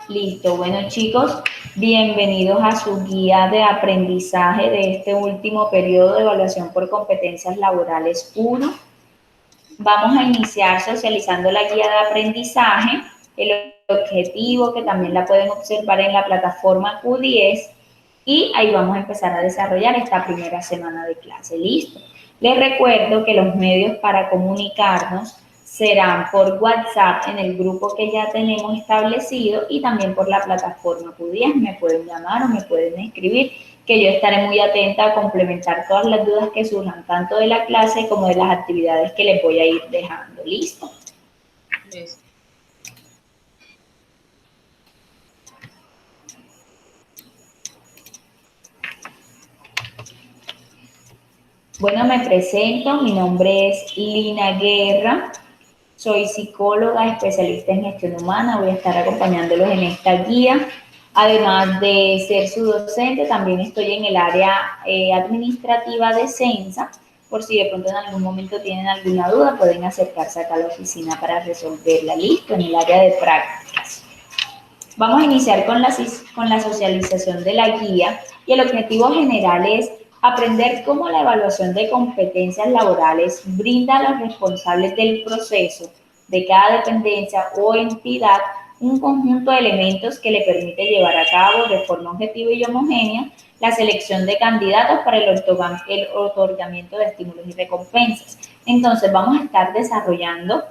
Listo, bueno chicos, bienvenidos a su guía de aprendizaje de este último periodo de evaluación por competencias laborales 1. Vamos a iniciar socializando la guía de aprendizaje, el objetivo que también la pueden observar en la plataforma Q10 y ahí vamos a empezar a desarrollar esta primera semana de clase. Listo. Les recuerdo que los medios para comunicarnos serán por WhatsApp en el grupo que ya tenemos establecido y también por la plataforma Q10. Me pueden llamar o me pueden escribir, que yo estaré muy atenta a complementar todas las dudas que surjan, tanto de la clase como de las actividades que les voy a ir dejando. ¿Listo? Listo. Bueno, me presento, mi nombre es Lina Guerra, soy psicóloga, especialista en gestión humana, voy a estar acompañándolos en esta guía. Además de ser su docente, también estoy en el área administrativa de Censa, por si de pronto en algún momento tienen alguna duda, pueden acercarse acá a la oficina para resolverla. Listo, en el área de prácticas. Vamos a iniciar con la socialización de la guía y el objetivo general es aprender cómo la evaluación de competencias laborales brinda a los responsables del proceso de cada dependencia o entidad un conjunto de elementos que le permite llevar a cabo de forma objetiva y homogénea la selección de candidatos para el otorgamiento de estímulos y recompensas. Entonces vamos a estar desarrollando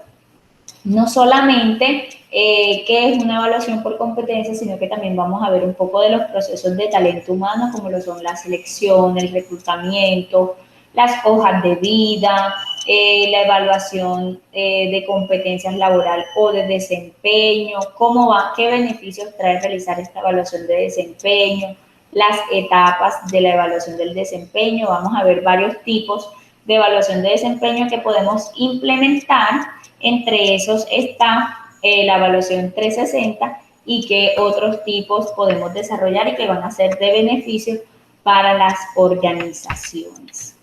no solamente qué es una evaluación por competencia, sino que también vamos a ver un poco de los procesos de talento humano, como lo son la selección, el reclutamiento, las hojas de vida, la evaluación de competencias laboral o de desempeño, cómo va, qué beneficios trae realizar esta evaluación de desempeño, las etapas de la evaluación del desempeño. Vamos a ver varios tipos de evaluación de desempeño que podemos implementar. Entre esos está la evaluación 360 y qué otros tipos podemos desarrollar y que van a ser de beneficio para las organizaciones.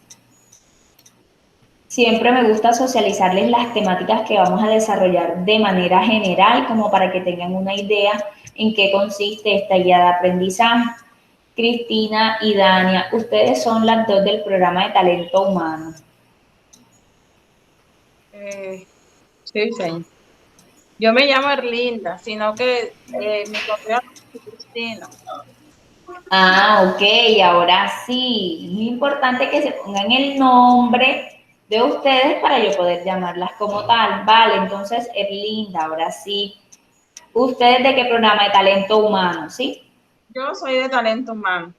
Siempre me gusta socializarles las temáticas que vamos a desarrollar de manera general, como para que tengan una idea en qué consiste esta guía de aprendizaje. Cristina y Dania, ustedes son las dos del programa de talento humano. Sí, señor. Yo me llamo Erlinda, sino que mi correo es Cristina. Ah, ok, ahora sí. Es importante que se pongan el nombre de ustedes para yo poder llamarlas como tal. Vale, entonces, Erlinda, ahora sí. ¿Ustedes de qué programa de talento humano, sí? Yo soy de talento humano.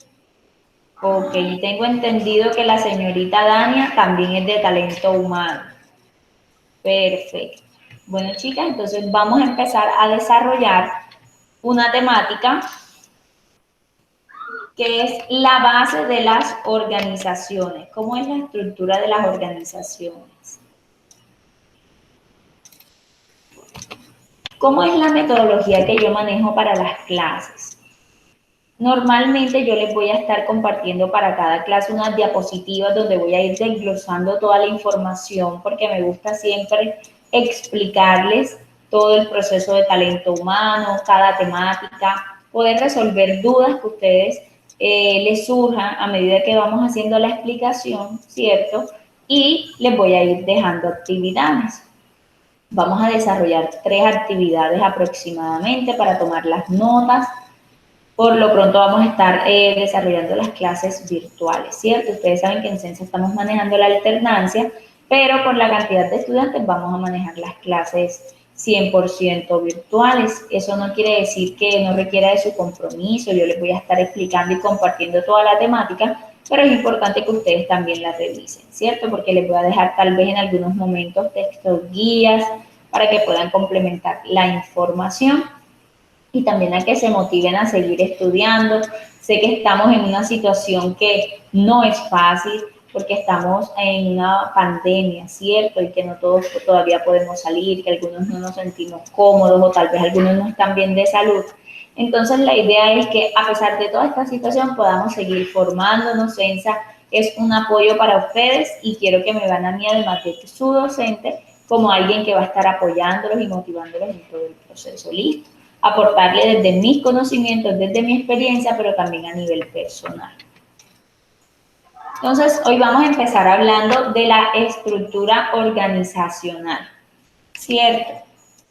Ok, y tengo entendido que la señorita Dania también es de talento humano. Perfecto. Bueno, chicas, entonces vamos a empezar a desarrollar una temática que es la base de las organizaciones. ¿Cómo es la estructura de las organizaciones? ¿Cómo es la metodología que yo manejo para las clases? Normalmente yo les voy a estar compartiendo para cada clase unas diapositivas donde voy a ir desglosando toda la información porque me gusta siempre explicarles todo el proceso de talento humano, cada temática, poder resolver dudas que ustedes les surjan a medida que vamos haciendo la explicación, ¿cierto? Y les voy a ir dejando actividades. Vamos a desarrollar 3 actividades aproximadamente para tomar las notas. Por lo pronto vamos a estar desarrollando las clases virtuales, ¿cierto? Ustedes saben que en Censa estamos manejando la alternancia, pero por la cantidad de estudiantes vamos a manejar las clases 100% virtuales. Eso no quiere decir que no requiera de su compromiso. Yo les voy a estar explicando y compartiendo toda la temática, pero es importante que ustedes también la revisen, ¿cierto? Porque les voy a dejar tal vez en algunos momentos textos guías para que puedan complementar la información y también a que se motiven a seguir estudiando. Sé que estamos en una situación que no es fácil porque estamos en una pandemia, ¿cierto? Y que no todos todavía podemos salir, que algunos no nos sentimos cómodos o tal vez algunos no están bien de salud. Entonces la idea es que a pesar de toda esta situación podamos seguir formándonos. Censa es un apoyo para ustedes y quiero que me vean a mí, además de su docente, como alguien que va a estar apoyándolos y motivándolos en todo el proceso. ¿Listo? aportarle desde mis conocimientos, desde mi experiencia, pero también a nivel personal. Entonces, hoy vamos a empezar hablando de la estructura organizacional, ¿cierto?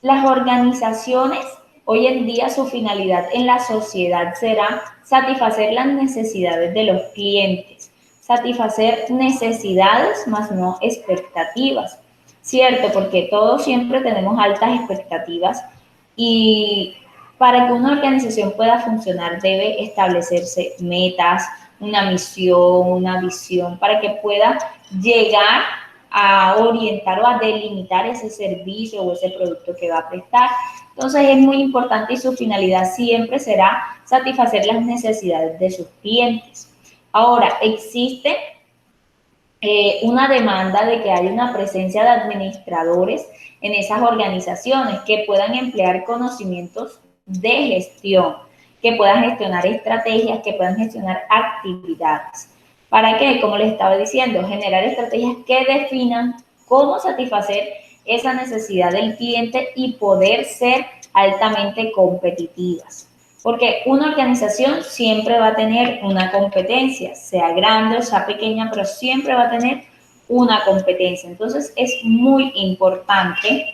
Las organizaciones, hoy en día su finalidad en la sociedad será satisfacer las necesidades de los clientes, satisfacer necesidades más no expectativas, ¿cierto? Porque todos siempre tenemos altas expectativas y para que una organización pueda funcionar debe establecerse metas, una misión, una visión, para que pueda llegar a orientar o a delimitar ese servicio o ese producto que va a prestar. Entonces es muy importante y su finalidad siempre será satisfacer las necesidades de sus clientes. Ahora, existe una demanda de que haya una presencia de administradores en esas organizaciones que puedan emplear conocimientos de gestión, que puedan gestionar estrategias, que puedan gestionar actividades. ¿Para qué? Como les estaba diciendo, generar estrategias que definan cómo satisfacer esa necesidad del cliente y poder ser altamente competitivas. Porque una organización siempre va a tener una competencia, sea grande o sea pequeña, pero siempre va a tener una competencia. Entonces es muy importante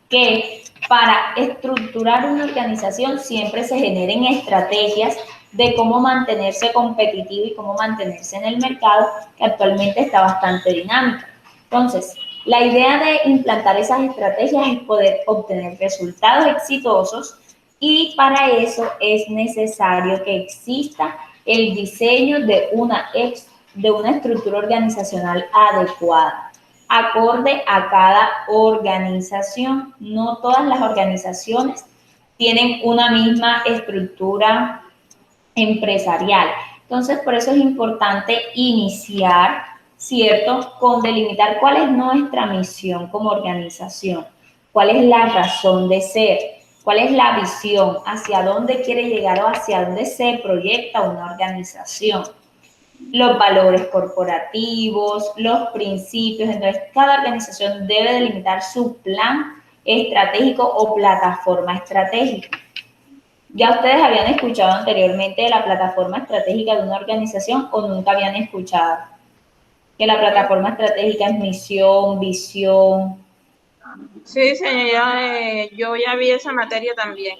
que para estructurar una organización siempre se generen estrategias de cómo mantenerse competitivo y cómo mantenerse en el mercado, que actualmente está bastante dinámico. Entonces, la idea de implantar esas estrategias es poder obtener resultados exitosos y para eso es necesario que exista el diseño de una estructura organizacional adecuada, acorde a cada organización. No todas las organizaciones tienen una misma estructura empresarial. Entonces, por eso es importante iniciar, ¿cierto?, con delimitar cuál es nuestra misión como organización, cuál es la razón de ser, cuál es la visión, hacia dónde quiere llegar o hacia dónde se proyecta una organización, los valores corporativos, los principios. Entonces, cada organización debe delimitar su plan estratégico o plataforma estratégica. ¿Ya ustedes habían escuchado anteriormente de la plataforma estratégica de una organización o nunca habían escuchado? Que la plataforma estratégica es misión, visión. Sí, señora, yo ya vi esa materia también.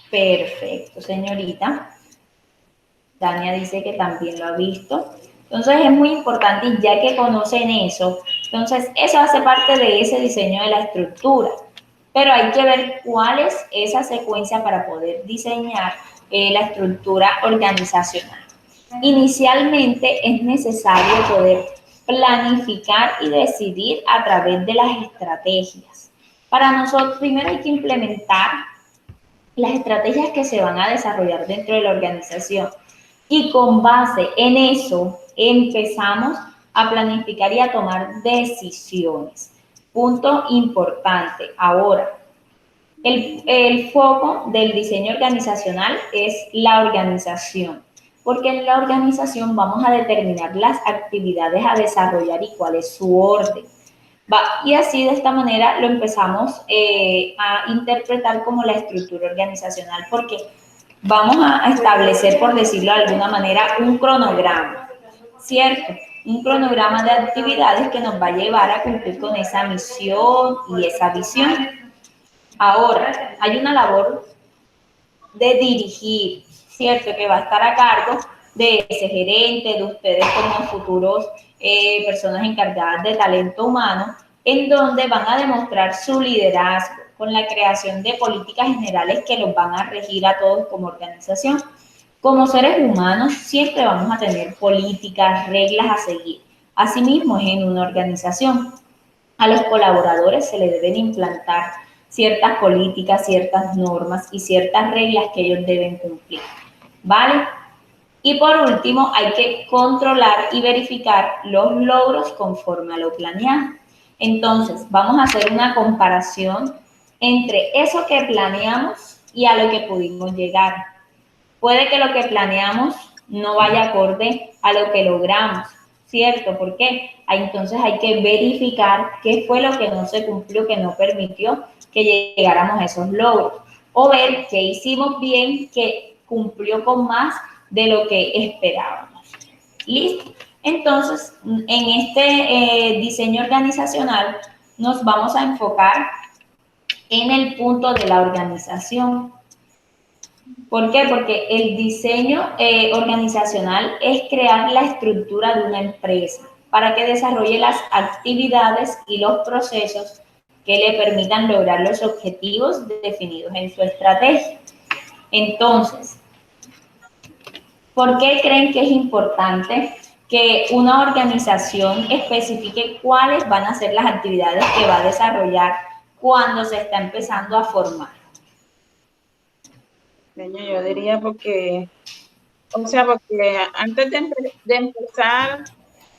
Perfecto, señorita. Tania dice que también lo ha visto. Entonces es muy importante, y ya que conocen eso, entonces eso hace parte de ese diseño de la estructura. Pero hay que ver cuál es esa secuencia para poder diseñar la estructura organizacional. Inicialmente es necesario poder planificar y decidir a través de las estrategias. Para nosotros, primero hay que implementar las estrategias que se van a desarrollar dentro de la organización y con base en eso empezamos a planificar y a tomar decisiones. Punto importante. Ahora, el foco del diseño organizacional es la organización, porque en la organización vamos a determinar las actividades a desarrollar y cuál es su orden. Y así de esta manera lo empezamos a interpretar como la estructura organizacional, porque vamos a establecer, por decirlo de alguna manera, un cronograma, ¿cierto? Un cronograma de actividades que nos va a llevar a cumplir con esa misión y esa visión. Ahora, hay una labor de dirigir, ¿cierto? Que va a estar a cargo de ese gerente, de ustedes como futuros personas encargadas de talento humano, en donde van a demostrar su liderazgo con la creación de políticas generales que los van a regir a todos como organización. Como seres humanos siempre vamos a tener políticas, reglas a seguir. Asimismo es en una organización. A los colaboradores se les deben implantar ciertas políticas, ciertas normas y ciertas reglas que ellos deben cumplir, ¿vale? Y por último, hay que controlar y verificar los logros conforme a lo planeado. Entonces, vamos a hacer una comparación entre eso que planeamos y a lo que pudimos llegar. Puede que lo que planeamos no vaya acorde a lo que logramos, ¿cierto? ¿Por qué? Entonces hay que verificar qué fue lo que no se cumplió, que no permitió que llegáramos a esos logros. o ver qué hicimos bien, que cumplió con más de lo que esperábamos. ¿Listo? Entonces, en este diseño organizacional nos vamos a enfocar en el punto de la organización. ¿Por qué? Porque el diseño organizacional es crear la estructura de una empresa para que desarrolle las actividades y los procesos que le permitan lograr los objetivos definidos en su estrategia. Entonces, ¿por qué creen que es importante que una organización especifique cuáles van a ser las actividades que va a desarrollar cuando se está empezando a formar? Yo diría porque, porque antes de empezar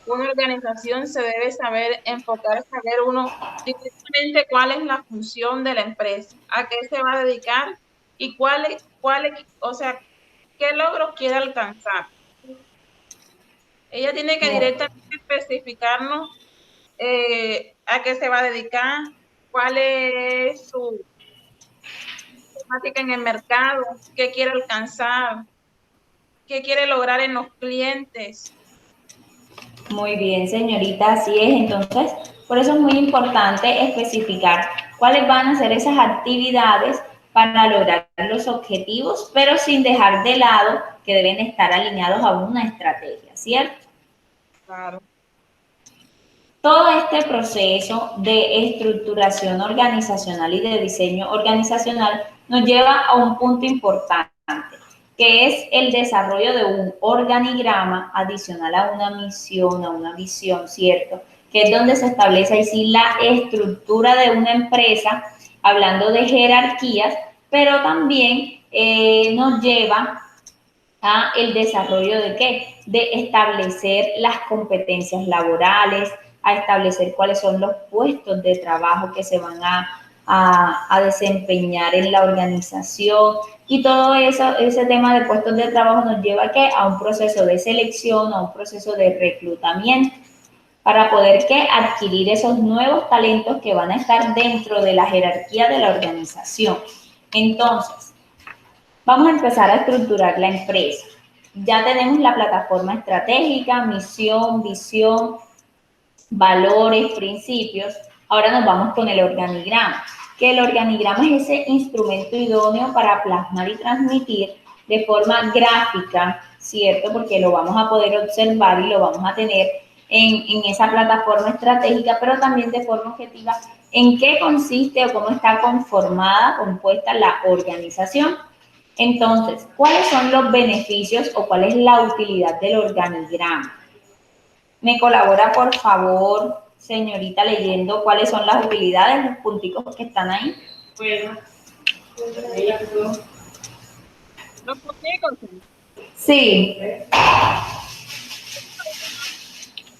una organización se debe saber enfocar, saber uno directamente cuál es la función de la empresa, a qué se va a dedicar y qué logros quiere alcanzar. Ella tiene que directamente especificarnos a qué se va a dedicar, cuál es su temática en el mercado, qué quiere alcanzar, qué quiere lograr en los clientes. Muy bien, señorita, así es. Entonces, por eso es muy importante especificar cuáles van a ser esas actividades para lograr los objetivos, pero sin dejar de lado que deben estar alineados a una estrategia, ¿cierto? Claro. Todo este proceso de estructuración organizacional y de diseño organizacional nos lleva a un punto importante, que es el desarrollo de un organigrama adicional a una misión, a una visión, ¿cierto? Que es donde se establece ahí sí la estructura de una empresa, hablando de jerarquías, pero también nos lleva a el desarrollo de qué? De establecer las competencias laborales, a establecer cuáles son los puestos de trabajo que se van a desempeñar en la organización, y todo eso, ese tema de puestos de trabajo nos lleva a un proceso de selección, a un proceso de reclutamiento, para poder adquirir esos nuevos talentos que van a estar dentro de la jerarquía de la organización. Entonces, vamos a empezar a estructurar la empresa. Ya tenemos la plataforma estratégica, misión, visión, valores, principios. Ahora nos vamos con el organigrama, que el organigrama es ese instrumento idóneo para plasmar y transmitir de forma gráfica, ¿cierto? Porque lo vamos a poder observar y lo vamos a tener en esa plataforma estratégica, pero también de forma objetiva en qué consiste o cómo está conformada, compuesta la organización. Entonces, ¿cuáles son los beneficios o cuál es la utilidad del organigrama? ¿Me colabora, por favor, señorita, leyendo cuáles son las utilidades, los punticos que están ahí? Bueno, los punticos. Sí.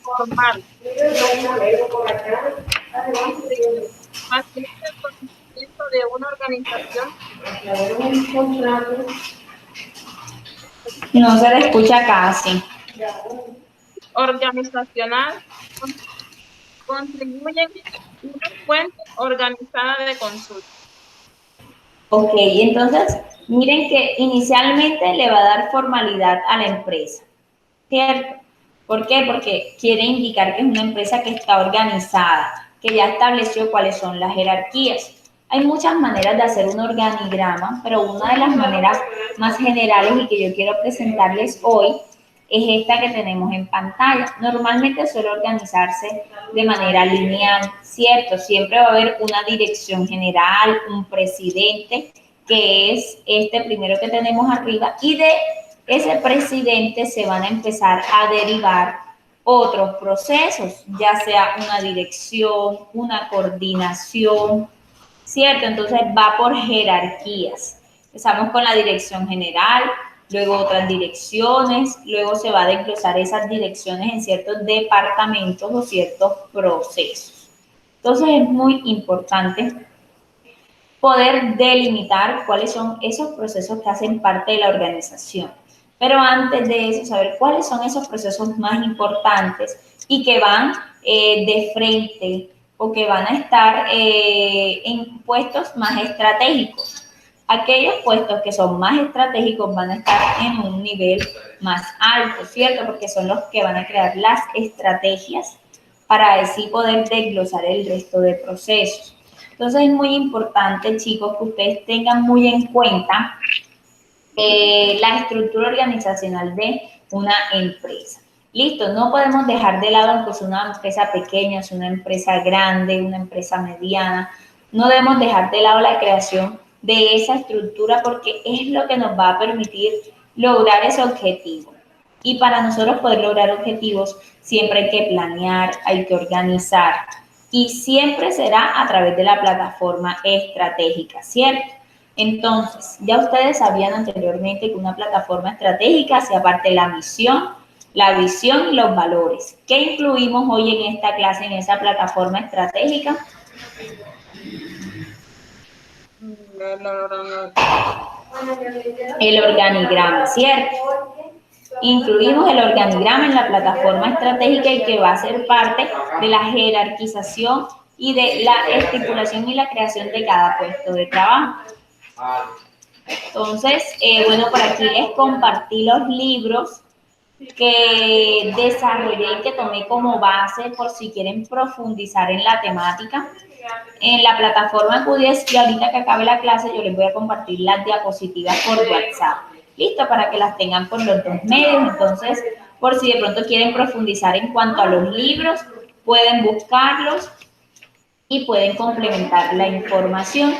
Formal. Facilita el conocimiento de una organización. No se le escucha casi. Organizacional contribuyen una fuente organizada de consulta. Ok, entonces, miren que inicialmente le va a dar formalidad a la empresa, ¿cierto? ¿Por qué? Porque quiere indicar que es una empresa que está organizada, que ya estableció cuáles son las jerarquías. Hay muchas maneras de hacer un organigrama, pero una de las maneras más generales y que yo quiero presentarles hoy es esta que tenemos en pantalla. Normalmente suele organizarse de manera lineal, ¿cierto? Siempre va a haber una dirección general, un presidente, que es este primero que tenemos arriba, y de ese presidente se van a empezar a derivar otros procesos, ya sea una dirección, una coordinación, ¿cierto? Entonces va por jerarquías. Empezamos con la dirección general, luego otras direcciones, luego se va a desglosar esas direcciones en ciertos departamentos o ciertos procesos. Entonces es muy importante poder delimitar cuáles son esos procesos que hacen parte de la organización. Pero antes de eso, saber cuáles son esos procesos más importantes y que van de frente o que van a estar en puestos más estratégicos. Aquellos puestos que son más estratégicos van a estar en un nivel más alto, ¿cierto? Porque son los que van a crear las estrategias para así poder desglosar el resto de procesos. Entonces es muy importante, chicos, que ustedes tengan muy en cuenta la estructura organizacional de una empresa. Listo, no podemos dejar de lado que es una empresa pequeña, es una empresa grande, una empresa mediana. No debemos dejar de lado la creación de esa estructura porque es lo que nos va a permitir lograr ese objetivo. Y para nosotros poder lograr objetivos, siempre hay que planear, hay que organizar. Y siempre será a través de la plataforma estratégica, ¿cierto? Entonces, ya ustedes sabían anteriormente que una plataforma estratégica hacía parte de la misión, la visión y los valores. ¿Qué incluimos hoy en esta clase, en esa plataforma estratégica? El organigrama, ¿cierto? Incluimos el organigrama en la plataforma estratégica y que va a ser parte de la jerarquización y de la estipulación y la creación de cada puesto de trabajo. Entonces, bueno, por aquí les compartí los libros que desarrollé y que tomé como base por si quieren profundizar en la temática. En la plataforma Q10 y ahorita que acabe la clase yo les voy a compartir las diapositivas por WhatsApp. Listo, para que las tengan por los dos medios. Entonces, por si de pronto quieren profundizar en cuanto a los libros, pueden buscarlos y pueden complementar la información.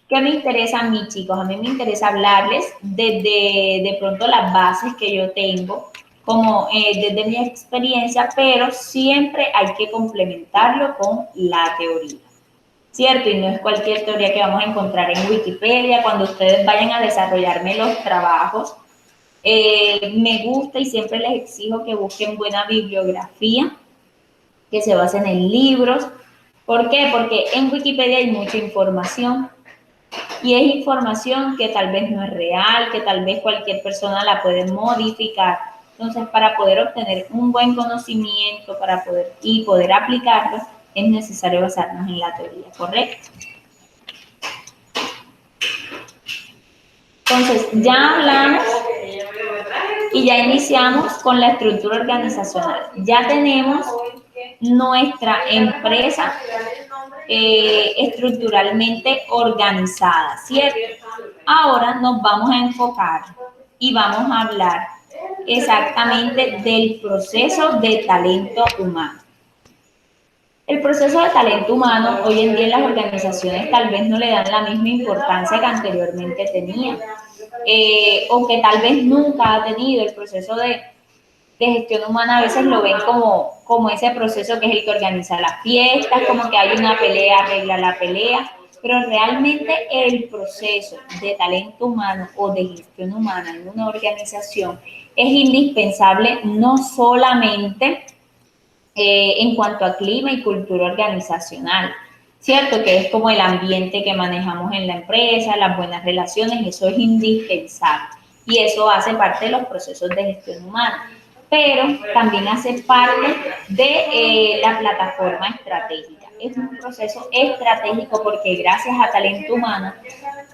¿Qué me interesa a mí, chicos? A mí me interesa hablarles desde de pronto las bases que yo tengo, como desde mi experiencia, pero siempre hay que complementarlo con la teoría, ¿cierto? Y no es cualquier teoría que vamos a encontrar en Wikipedia. Cuando ustedes vayan a desarrollarme los trabajos, me gusta y siempre les exijo que busquen buena bibliografía, que se basen en libros. ¿Por qué? Porque en Wikipedia hay mucha información y es información que tal vez no es real, que tal vez cualquier persona la puede modificar. Entonces, para poder obtener un buen conocimiento para poder aplicarlo, es necesario basarnos en la teoría, ¿correcto? Entonces, ya hablamos y ya iniciamos con la estructura organizacional. Ya tenemos nuestra empresa estructuralmente organizada, ¿cierto? Ahora nos vamos a enfocar y vamos a hablar exactamente del proceso de talento humano. El proceso de talento humano hoy en día en las organizaciones tal vez no le dan la misma importancia que anteriormente tenía, o que tal vez nunca ha tenido. El proceso de gestión humana a veces lo ven como ese proceso que es el que organiza las fiestas, como que hay una pelea, arregla la pelea, pero realmente el proceso de talento humano o de gestión humana en una organización es indispensable no solamente en cuanto a clima y cultura organizacional, ¿cierto? Que es como el ambiente que manejamos en la empresa, las buenas relaciones, eso es indispensable y eso hace parte de los procesos de gestión humana, pero también hace parte de la plataforma estratégica. Es un proceso estratégico porque gracias a talento humano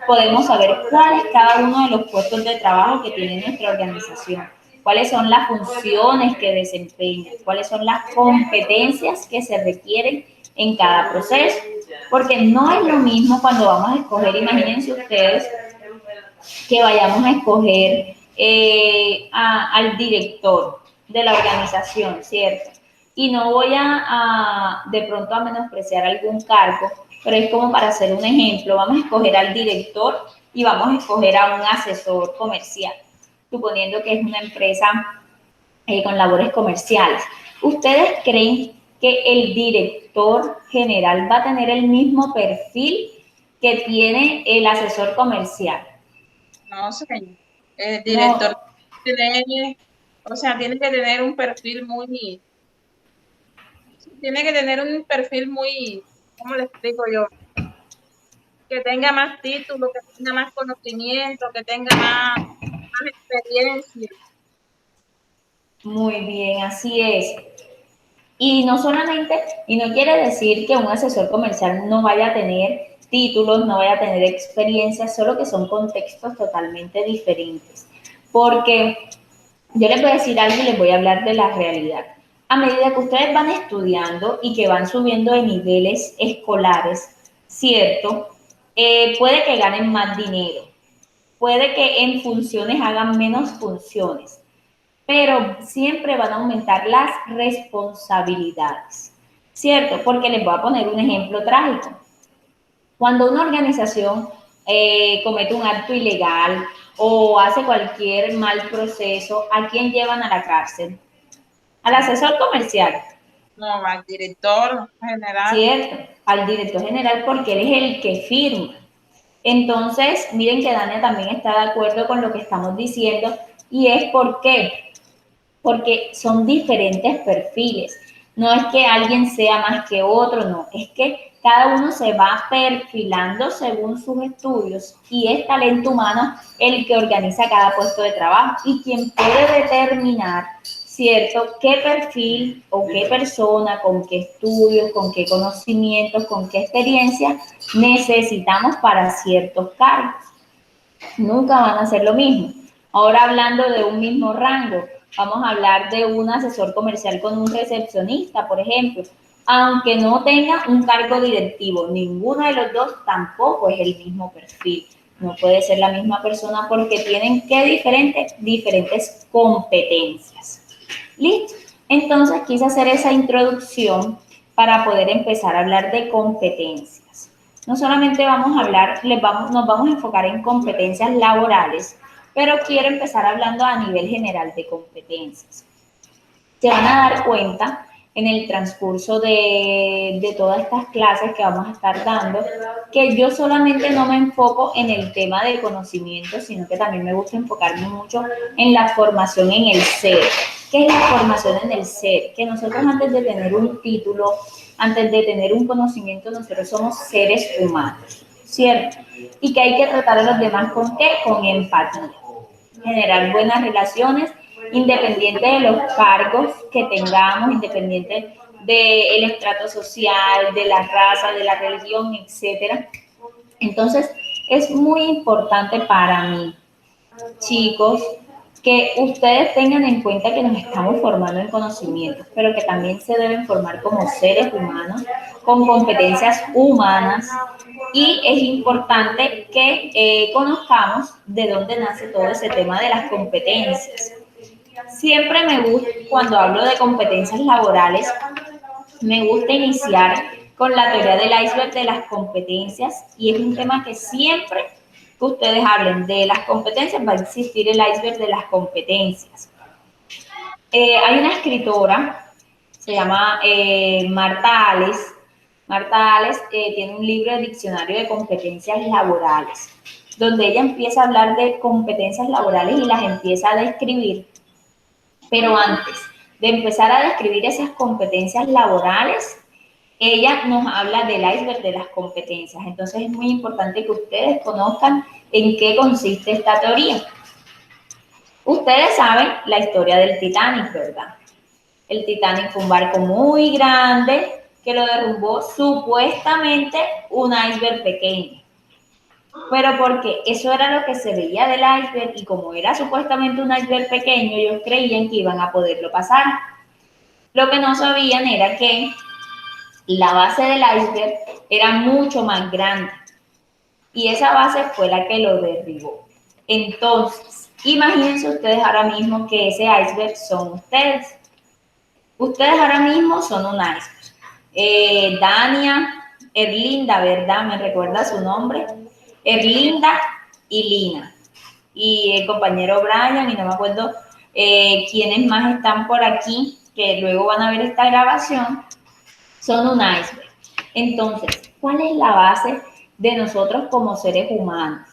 podemos saber cuál es cada uno de los puestos de trabajo que tiene nuestra organización, cuáles son las funciones que desempeña, cuáles son las competencias que se requieren en cada proceso, porque no es lo mismo cuando vamos a escoger, imagínense ustedes, que vayamos a escoger al director de la organización, ¿cierto? Y no voy de pronto a menospreciar algún cargo, pero es como para hacer un ejemplo, vamos a escoger al director y vamos a escoger a un asesor comercial, suponiendo que es una empresa con labores comerciales. ¿Ustedes creen que el director general va a tener el mismo perfil que tiene el asesor comercial? No, señor. El No, director tiene, o sea, tiene que tener un perfil muy, ¿cómo le explico yo? Que tenga más título, que tenga más conocimiento, que tenga más experiencia. muy bien, así es. Y no solamente, y no quiere decir que un asesor comercial no vaya a tener títulos, no vaya a tener experiencia, solo que son contextos totalmente diferentes. Porque yo les voy a decir algo y les voy a hablar de la realidad. A medida que ustedes van estudiando y que van subiendo de niveles escolares, ¿cierto? Puede que ganen más dinero, puede que en funciones hagan menos funciones, pero siempre van a aumentar las responsabilidades, ¿cierto? Porque les voy a poner un ejemplo trágico. Cuando una organización comete un acto ilegal o hace cualquier mal proceso, ¿a quién llevan a la cárcel? Al asesor comercial. No, al director general. ¿Cierto? Al director general porque él es el que firma. Entonces, miren que Dania también está de acuerdo con lo que estamos diciendo y es porque son diferentes perfiles. No es que alguien sea más que otro, no, es que cada uno se va perfilando según sus estudios y es talento humano el que organiza cada puesto de trabajo y quien puede determinar, ¿cierto?, qué perfil o qué persona, con qué estudios, con qué conocimientos, con qué experiencia necesitamos para ciertos cargos. Nunca van a ser lo mismo. Ahora hablando de un mismo rango, vamos a hablar de un asesor comercial con un recepcionista, por ejemplo. Aunque no tenga un cargo directivo, ninguno de los dos tampoco es el mismo perfil. No puede ser la misma persona porque tienen que diferentes competencias. ¿Listo? Entonces quise hacer esa introducción para poder empezar a hablar de competencias. No solamente vamos a hablar, nos vamos a enfocar en competencias laborales, pero quiero empezar hablando a nivel general de competencias. Se van a dar cuenta en el transcurso de todas estas clases que vamos a estar dando, que yo solamente no me enfoco en el tema del conocimiento, sino que también me gusta enfocarme mucho en la formación en el ser. ¿Qué es la formación en el ser? Que nosotros antes de tener un título, antes de tener un conocimiento, nosotros somos seres humanos, ¿cierto? Y que hay que tratar a los demás ¿con qué? Con empatía. Generar buenas relaciones independiente de los cargos que tengamos, independiente del estrato social, de la raza, de la religión, etcétera. Entonces, es muy importante para mí, chicos, que ustedes tengan en cuenta que nos estamos formando en conocimientos, pero que también se deben formar como seres humanos, con competencias humanas, y es importante que conozcamos de dónde nace todo ese tema de las competencias. Siempre me gusta, cuando hablo de competencias laborales, me gusta iniciar con la teoría del iceberg de las competencias y es un tema que siempre que ustedes hablen de las competencias va a existir el iceberg de las competencias. Hay una escritora, se llama Marta Ales. Marta Ales tiene un libro de diccionario de competencias laborales, donde ella empieza a hablar de competencias laborales y las empieza a describir. Pero antes de empezar a describir esas competencias laborales, ella nos habla del iceberg de las competencias. Entonces es muy importante que ustedes conozcan en qué consiste esta teoría. Ustedes saben la historia del Titanic, ¿verdad? El Titanic fue un barco muy grande que lo derrumbó supuestamente un iceberg pequeño. Pero porque eso era lo que se veía del iceberg y como era supuestamente un iceberg pequeño, ellos creían que iban a poderlo pasar. Lo que no sabían era que la base del iceberg era mucho más grande y esa base fue la que lo derribó. Entonces, imagínense ustedes ahora mismo que ese iceberg son ustedes. Ustedes ahora mismo son un iceberg. Dania, Erlinda, ¿verdad? ¿Me recuerda su nombre? Erlinda y Lina. Y el compañero Brian, y no me acuerdo quiénes más están por aquí, que luego van a ver esta grabación, son un iceberg. Entonces, ¿cuál es la base de nosotros como seres humanos?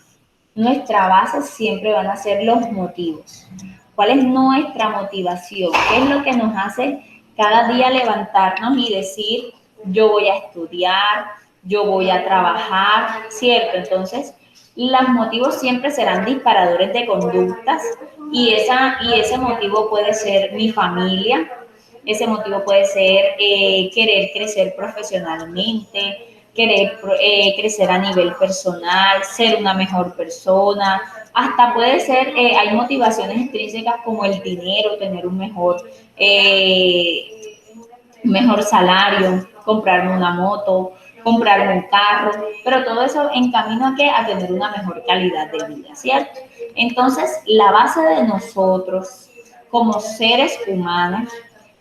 Nuestra base siempre van a ser los motivos. ¿Cuál es nuestra motivación? ¿Qué es lo que nos hace cada día levantarnos y decir, yo voy a estudiar, yo voy a trabajar, ¿cierto? Entonces, los motivos siempre serán disparadores de conductas y ese motivo puede ser mi familia, ese motivo puede ser querer crecer profesionalmente, querer crecer a nivel personal, ser una mejor persona, hasta puede ser, hay motivaciones intrínsecas como el dinero, tener un mejor salario, comprarme una moto, comprarme un carro, pero todo eso en camino a, ¿qué? A tener una mejor calidad de vida, ¿cierto? Entonces, la base de nosotros como seres humanos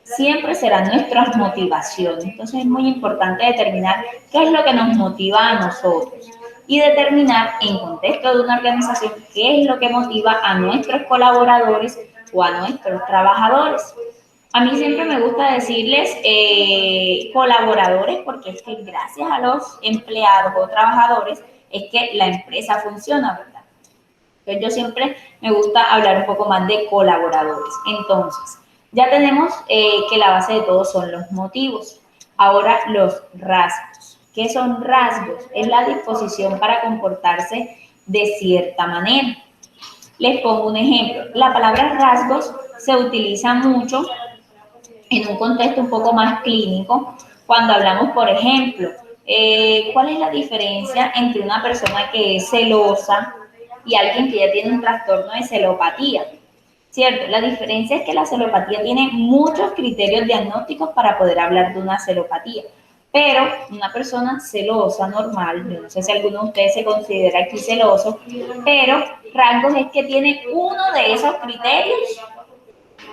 siempre serán nuestras motivaciones. Entonces, es muy importante determinar qué es lo que nos motiva a nosotros y determinar en contexto de una organización qué es lo que motiva a nuestros colaboradores o a nuestros trabajadores. A mí siempre me gusta decirles colaboradores porque es que gracias a los empleados o trabajadores es que la empresa funciona, ¿verdad? Entonces yo siempre me gusta hablar un poco más de colaboradores. Entonces, ya tenemos que la base de todo son los motivos. Ahora los rasgos. ¿Qué son rasgos? Es la disposición para comportarse de cierta manera. Les pongo un ejemplo. La palabra rasgos se utiliza mucho en un contexto un poco más clínico, cuando hablamos, por ejemplo, ¿cuál es la diferencia entre una persona que es celosa y alguien que ya tiene un trastorno de celopatía? ¿Cierto? La diferencia es que la celopatía tiene muchos criterios diagnósticos para poder hablar de una celopatía. Pero una persona celosa, normal, yo no sé si alguno de ustedes se considera aquí celoso, pero rasgos es que tiene uno de esos criterios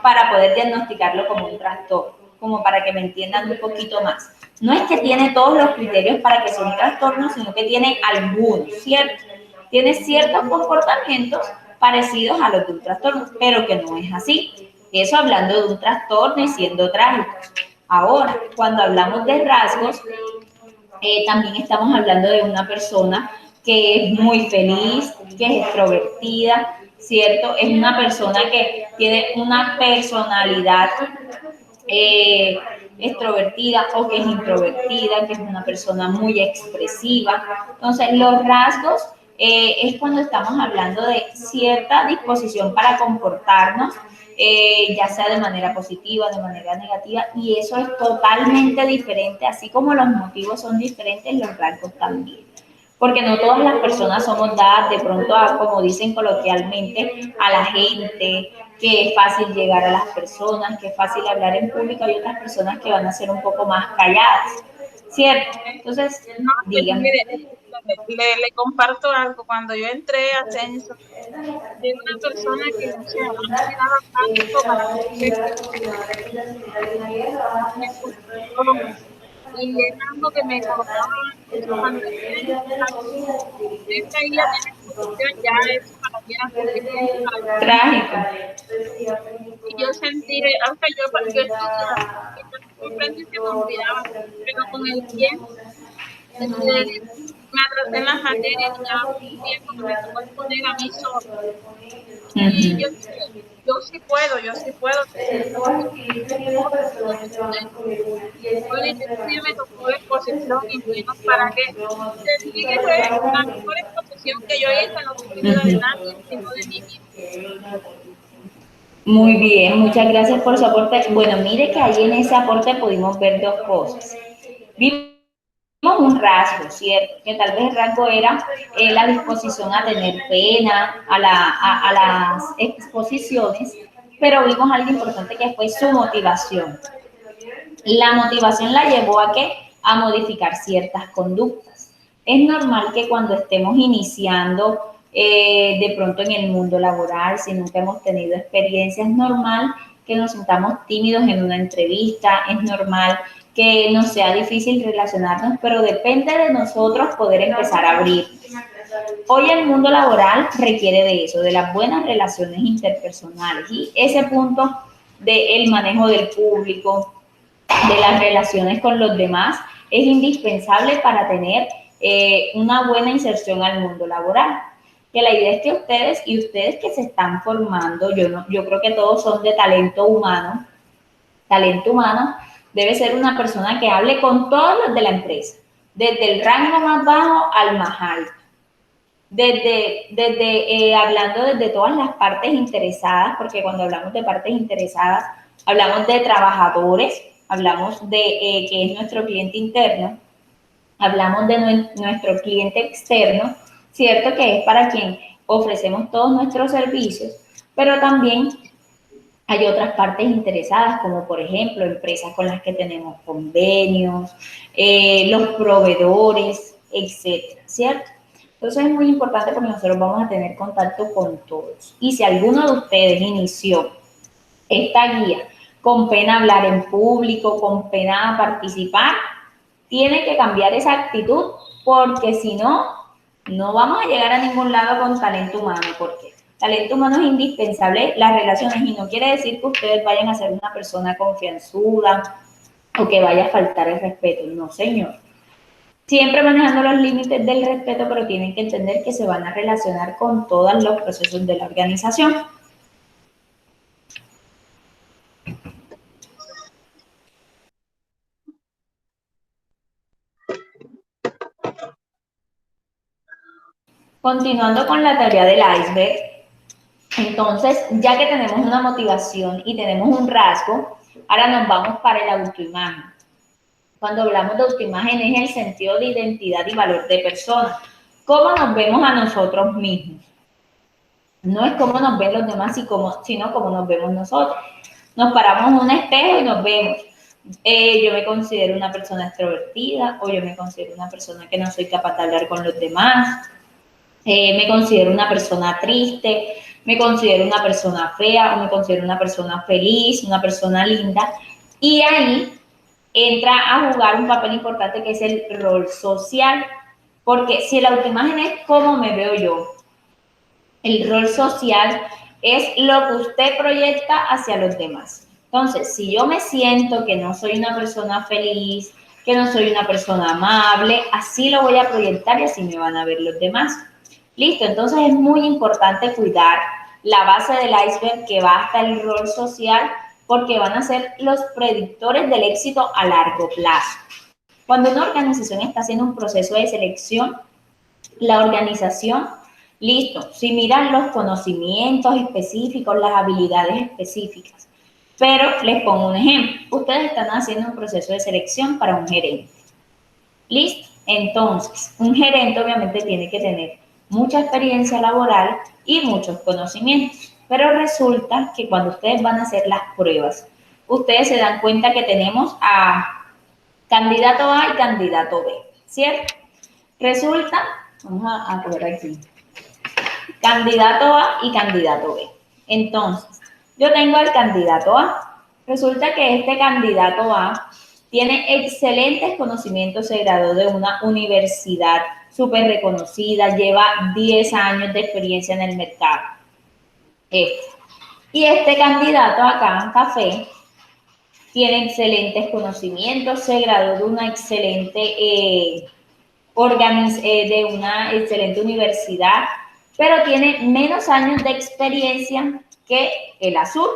para poder diagnosticarlo como un trastorno, como para que me entiendan un poquito más. No es que tiene todos los criterios para que sea un trastorno, sino que tiene algunos, ¿cierto? Tiene ciertos comportamientos parecidos a los de un trastorno, pero que no es así. Eso hablando de un trastorno y siendo trágico. Ahora, cuando hablamos de rasgos, también estamos hablando de una persona que es muy feliz, que es extrovertida, ¿cierto? Es una persona que tiene una personalidad extrovertida o que es introvertida, que es una persona muy expresiva. Entonces, los rasgos es cuando estamos hablando de cierta disposición para comportarnos, ya sea de manera positiva, de manera negativa, y eso es totalmente diferente, así como los motivos son diferentes, los rasgos también. Porque no todas las personas somos dadas de pronto a, como dicen coloquialmente, a la gente, que es fácil llegar a las personas, que es fácil hablar en público. Hay otras personas que van a ser un poco más calladas, ¿cierto? Entonces, No, pues díganme. mire, le comparto algo. Cuando yo entré a Ascenso, era una persona que, o sea, no me daba tanto para y era algo que me colocaba, eso cuando usted caía en la exposición, ya eso para mí era suficiente para yo. Trágico. Y yo sentí, aunque yo estudiaba, y yo comprendí que me olvidaba, pero con el tiempo me atrasé en las materias y ya un tiempo que me tocó exponer a mí solo. Y yo dije, yo sí puedo, bueno, y ese día me tocó la exposición y menos para que sentí que fue la mejor exposición que yo hice, no dependía de nadie, sino de mí misma. Muy bien, muchas gracias por su aporte. Bueno, mire que ahí en ese aporte pudimos ver dos cosas. Vimos un rasgo, ¿cierto? Que tal vez el rasgo era la disposición a tener pena, a las exposiciones, pero vimos algo importante que fue su motivación. La motivación la llevó a qué? A modificar ciertas conductas. Es normal que cuando estemos iniciando de pronto en el mundo laboral, si nunca hemos tenido experiencia, es normal que nos sintamos tímidos en una entrevista, es normal que nos sea difícil relacionarnos, pero depende de nosotros poder empezar a abrir. Hoy el mundo laboral requiere de eso, de las buenas relaciones interpersonales y ese punto del manejo del público, de las relaciones con los demás, es indispensable para tener una buena inserción al mundo laboral. Que la idea es que ustedes que se están formando, yo creo que todos son de talento humano debe ser una persona que hable con todos los de la empresa, desde el rango más bajo al más alto. Hablando desde todas las partes interesadas, porque cuando hablamos de partes interesadas, hablamos de trabajadores, hablamos de que es nuestro cliente interno, hablamos de nuestro cliente externo, ¿cierto? Que es para quien ofrecemos todos nuestros servicios, pero también hay otras partes interesadas, como por ejemplo empresas con las que tenemos convenios, los proveedores, etcétera, ¿cierto? Entonces es muy importante porque nosotros vamos a tener contacto con todos. Y si alguno de ustedes inició esta guía con pena hablar en público, con pena participar, tiene que cambiar esa actitud porque si no, no vamos a llegar a ningún lado con talento humano, porque talento humano es indispensable las relaciones y no quiere decir que ustedes vayan a ser una persona confianzuda o que vaya a faltar el respeto, no señor. Siempre manejando los límites del respeto, pero tienen que entender que se van a relacionar con todos los procesos de la organización. Continuando con la teoría del iceberg, entonces, ya que tenemos una motivación y tenemos un rasgo, ahora nos vamos para el autoimagen. Cuando hablamos de autoimagen es el sentido de identidad y valor de persona. ¿Cómo nos vemos a nosotros mismos? No es cómo nos ven los demás, sino cómo nos vemos nosotros. Nos paramos en un espejo y nos vemos. Yo me considero una persona extrovertida o yo me considero una persona que no soy capaz de hablar con los demás. Me considero una persona triste, me considero una persona fea o me considero una persona feliz, una persona linda. Y ahí entra a jugar un papel importante que es el rol social, porque si la autoimagen es cómo me veo yo, el rol social es lo que usted proyecta hacia los demás. Entonces, si yo me siento que no soy una persona feliz, que no soy una persona amable, así lo voy a proyectar y así me van a ver los demás. Listo, entonces es muy importante cuidar la base del iceberg que va hasta el rol social porque van a ser los predictores del éxito a largo plazo. Cuando una organización está haciendo un proceso de selección, la organización, listo, si miran los conocimientos específicos, las habilidades específicas. Pero les pongo un ejemplo. Ustedes están haciendo un proceso de selección para un gerente. Listo. Entonces, un gerente obviamente tiene que tener mucha experiencia laboral y muchos conocimientos. Pero resulta que cuando ustedes van a hacer las pruebas, ustedes se dan cuenta que tenemos a candidato A y candidato B, ¿cierto? Resulta, vamos a poner aquí, candidato A y candidato B. Entonces, yo tengo al candidato A. Resulta que este candidato A tiene excelentes conocimientos, se graduó de una universidad súper reconocida, lleva 10 años de experiencia en el mercado. Y este candidato acá en café tiene excelentes conocimientos, se graduó de una excelente de una excelente universidad, pero tiene menos años de experiencia que el azul.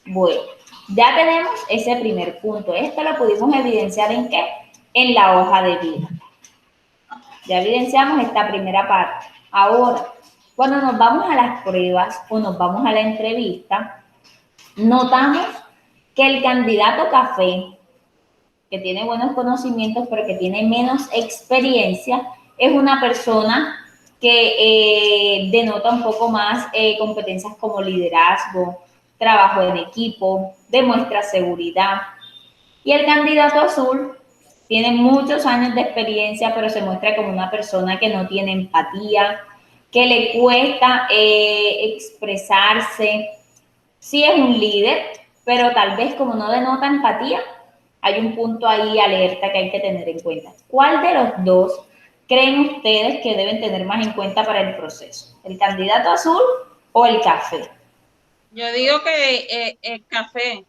Bueno, ya tenemos ese primer punto. Esto lo pudimos evidenciar en qué? En la hoja de vida. Ya evidenciamos esta primera parte. Ahora, cuando nos vamos a las pruebas o nos vamos a la entrevista, notamos que el candidato café que tiene buenos conocimientos, pero que tiene menos experiencia, es una persona que denota un poco más competencias como liderazgo, trabajo en equipo, demuestra seguridad. Y el candidato azul tiene muchos años de experiencia, pero se muestra como una persona que no tiene empatía, que le cuesta expresarse. Sí es un líder, pero tal vez como no denota empatía, hay un punto ahí alerta que hay que tener en cuenta. ¿Cuál de los dos creen ustedes que deben tener más en cuenta para el proceso? ¿El candidato azul o el café? Yo digo que el café,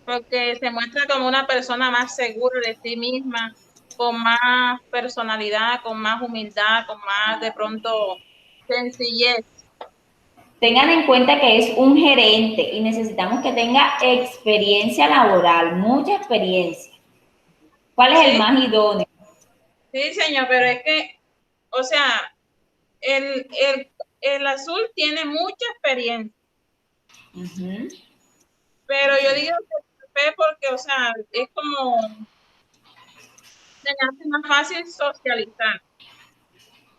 porque se muestra como una persona más segura de sí misma, con más personalidad, con más humildad, con más de pronto sencillez. Tengan en cuenta que es un gerente y necesitamos que tenga experiencia laboral, mucha experiencia. ¿Cuál es el Sí, más idóneo? sí, señor, pero es que, o sea, el azul tiene mucha experiencia, Uh-huh. pero yo Sí. digo que el café porque, o sea, es como, se le hace más fácil socializar.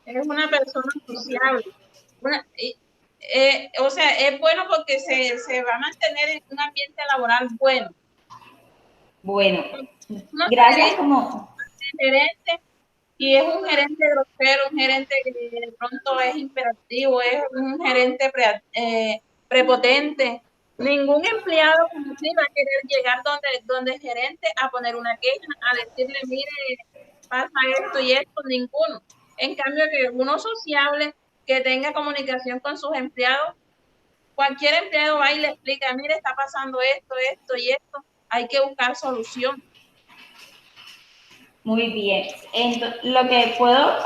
Es una persona sociable. O sea, es bueno porque se va a mantener en un ambiente laboral bueno. Bueno, Uno se gracias dice como... gerente y es un gerente grosero, un gerente que de pronto es imperativo, es un gerente prepotente. Ningún empleado como si va a querer llegar donde el gerente a poner una queja, a decirle, mire, pasa esto y esto, ninguno. En cambio, que uno sociable, que tenga comunicación con sus empleados, cualquier empleado va y le explica, mire, está pasando esto, esto y esto, hay que buscar solución. Muy bien. Entonces, lo que puedo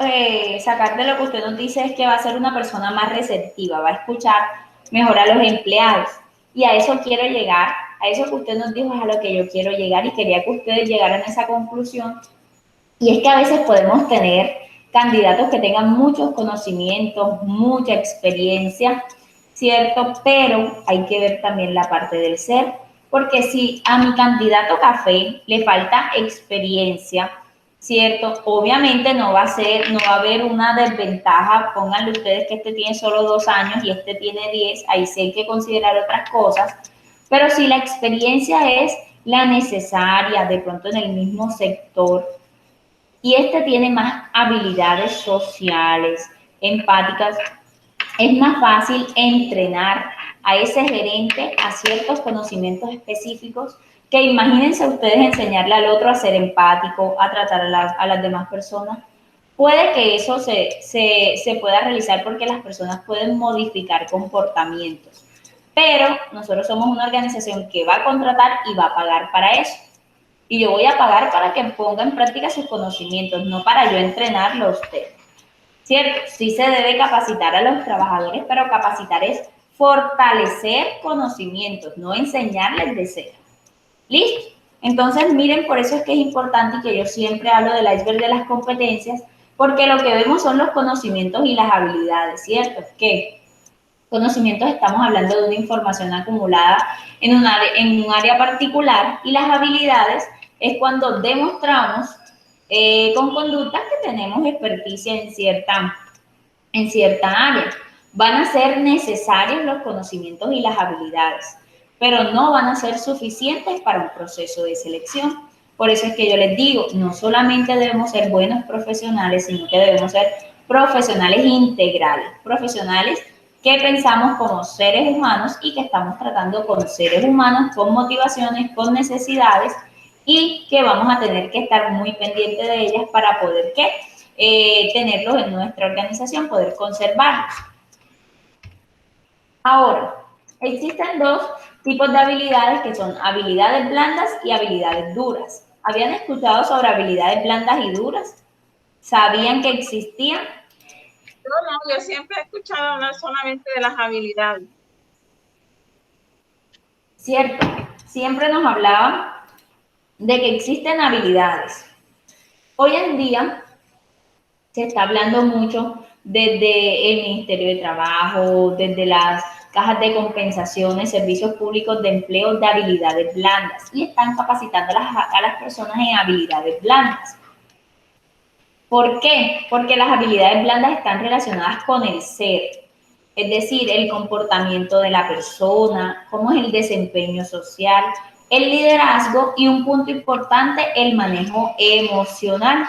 sacar de lo que usted nos dice es que va a ser una persona más receptiva, va a escuchar mejor a los empleados. Y a eso quiero llegar, a eso que usted nos dijo es a lo que yo quiero llegar y quería que ustedes llegaran a esa conclusión. Y es que a veces podemos tener candidatos que tengan muchos conocimientos, mucha experiencia, ¿cierto? Pero hay que ver también la parte del ser, porque si a mi candidato café le falta experiencia, ¿cierto? Obviamente no va a haber una desventaja, pónganle ustedes que este tiene solo 2 años y este tiene 10, ahí sí hay que considerar otras cosas, pero si la experiencia es la necesaria, de pronto en el mismo sector, y este tiene más habilidades sociales, empáticas, es más fácil entrenar a ese gerente a ciertos conocimientos específicos que imagínense ustedes enseñarle al otro a ser empático, a tratar a las demás personas. Puede que eso se pueda realizar porque las personas pueden modificar comportamientos, pero nosotros somos una organización que va a contratar y va a pagar para eso. Y yo voy a pagar para que ponga en práctica sus conocimientos, no para yo entrenarlo a usted. ¿Cierto? Sí se debe capacitar a los trabajadores, pero capacitar es fortalecer conocimientos, no enseñarles de cero. ¿Listo? Entonces, miren, por eso es que es importante y que yo siempre hablo del iceberg de las competencias, porque lo que vemos son los conocimientos y las habilidades, ¿cierto? ¿Qué? Conocimientos estamos hablando de una información acumulada en un área particular y las habilidades es cuando demostramos con conductas que tenemos experticia en cierta área. Van a ser necesarios los conocimientos y las habilidades, pero no van a ser suficientes para un proceso de selección. Por eso es que yo les digo, no solamente debemos ser buenos profesionales, sino que debemos ser profesionales integrales, profesionales que pensamos como seres humanos y que estamos tratando con seres humanos, con motivaciones, con necesidades y que vamos a tener que estar muy pendientes de ellas para poder tenerlos en nuestra organización, poder conservarlos. Ahora, existen 2 tipos de habilidades que son habilidades blandas y habilidades duras. ¿Habían escuchado sobre habilidades blandas y duras? ¿Sabían que existían? Yo siempre he escuchado hablar solamente de las habilidades. Cierto, siempre nos hablaban de que existen habilidades. Hoy en día se está hablando mucho desde el Ministerio de Trabajo, desde las cajas de compensaciones, servicios públicos de empleo de habilidades blandas y están capacitando a las personas en habilidades blandas. ¿Por qué? Porque las habilidades blandas están relacionadas con el ser, es decir, el comportamiento de la persona, cómo es el desempeño social, el liderazgo y un punto importante, el manejo emocional.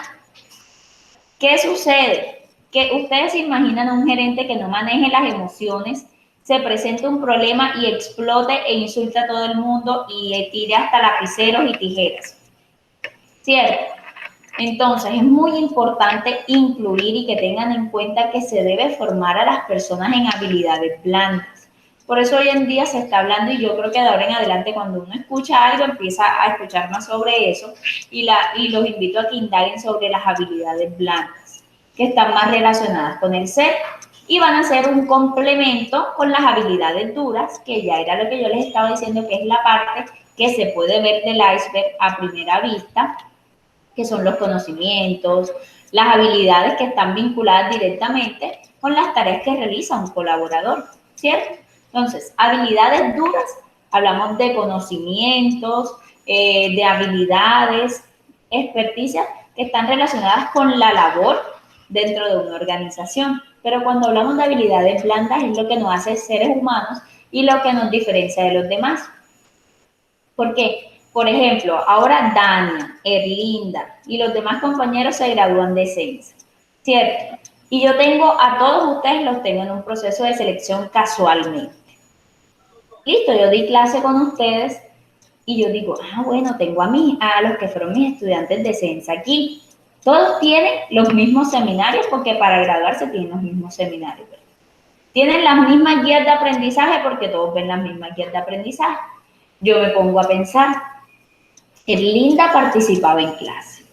¿Qué sucede? Que ustedes se imaginan a un gerente que no maneje las emociones, se presenta un problema y explote e insulte a todo el mundo y tire hasta lapiceros y tijeras. ¿Cierto? Entonces es muy importante incluir y que tengan en cuenta que se debe formar a las personas en habilidades blandas. Por eso hoy en día se está hablando y yo creo que de ahora en adelante cuando uno escucha algo empieza a escuchar más sobre eso y los invito a que indaguen sobre las habilidades blandas que están más relacionadas con el ser y van a ser un complemento con las habilidades duras, que ya era lo que yo les estaba diciendo, que es la parte que se puede ver del iceberg a primera vista, que son los conocimientos, las habilidades que están vinculadas directamente con las tareas que realiza un colaborador, ¿cierto? Entonces, habilidades duras, hablamos de conocimientos, de habilidades, experticia que están relacionadas con la labor dentro de una organización. Pero cuando hablamos de habilidades blandas es lo que nos hace seres humanos y lo que nos diferencia de los demás. ¿Por qué? Por ejemplo, ahora Dania, Erlinda y los demás compañeros se gradúan de CENSA, ¿cierto? Y yo tengo a todos ustedes, los tengo en un proceso de selección casualmente. Listo, yo di clase con ustedes y yo digo, bueno, tengo a los que fueron mis estudiantes de CENSA aquí. Todos tienen los mismos seminarios porque para graduarse tienen los mismos seminarios. Tienen las mismas guías de aprendizaje porque todos ven las mismas guías de aprendizaje. Yo me pongo a pensar, Erlinda participaba en clase,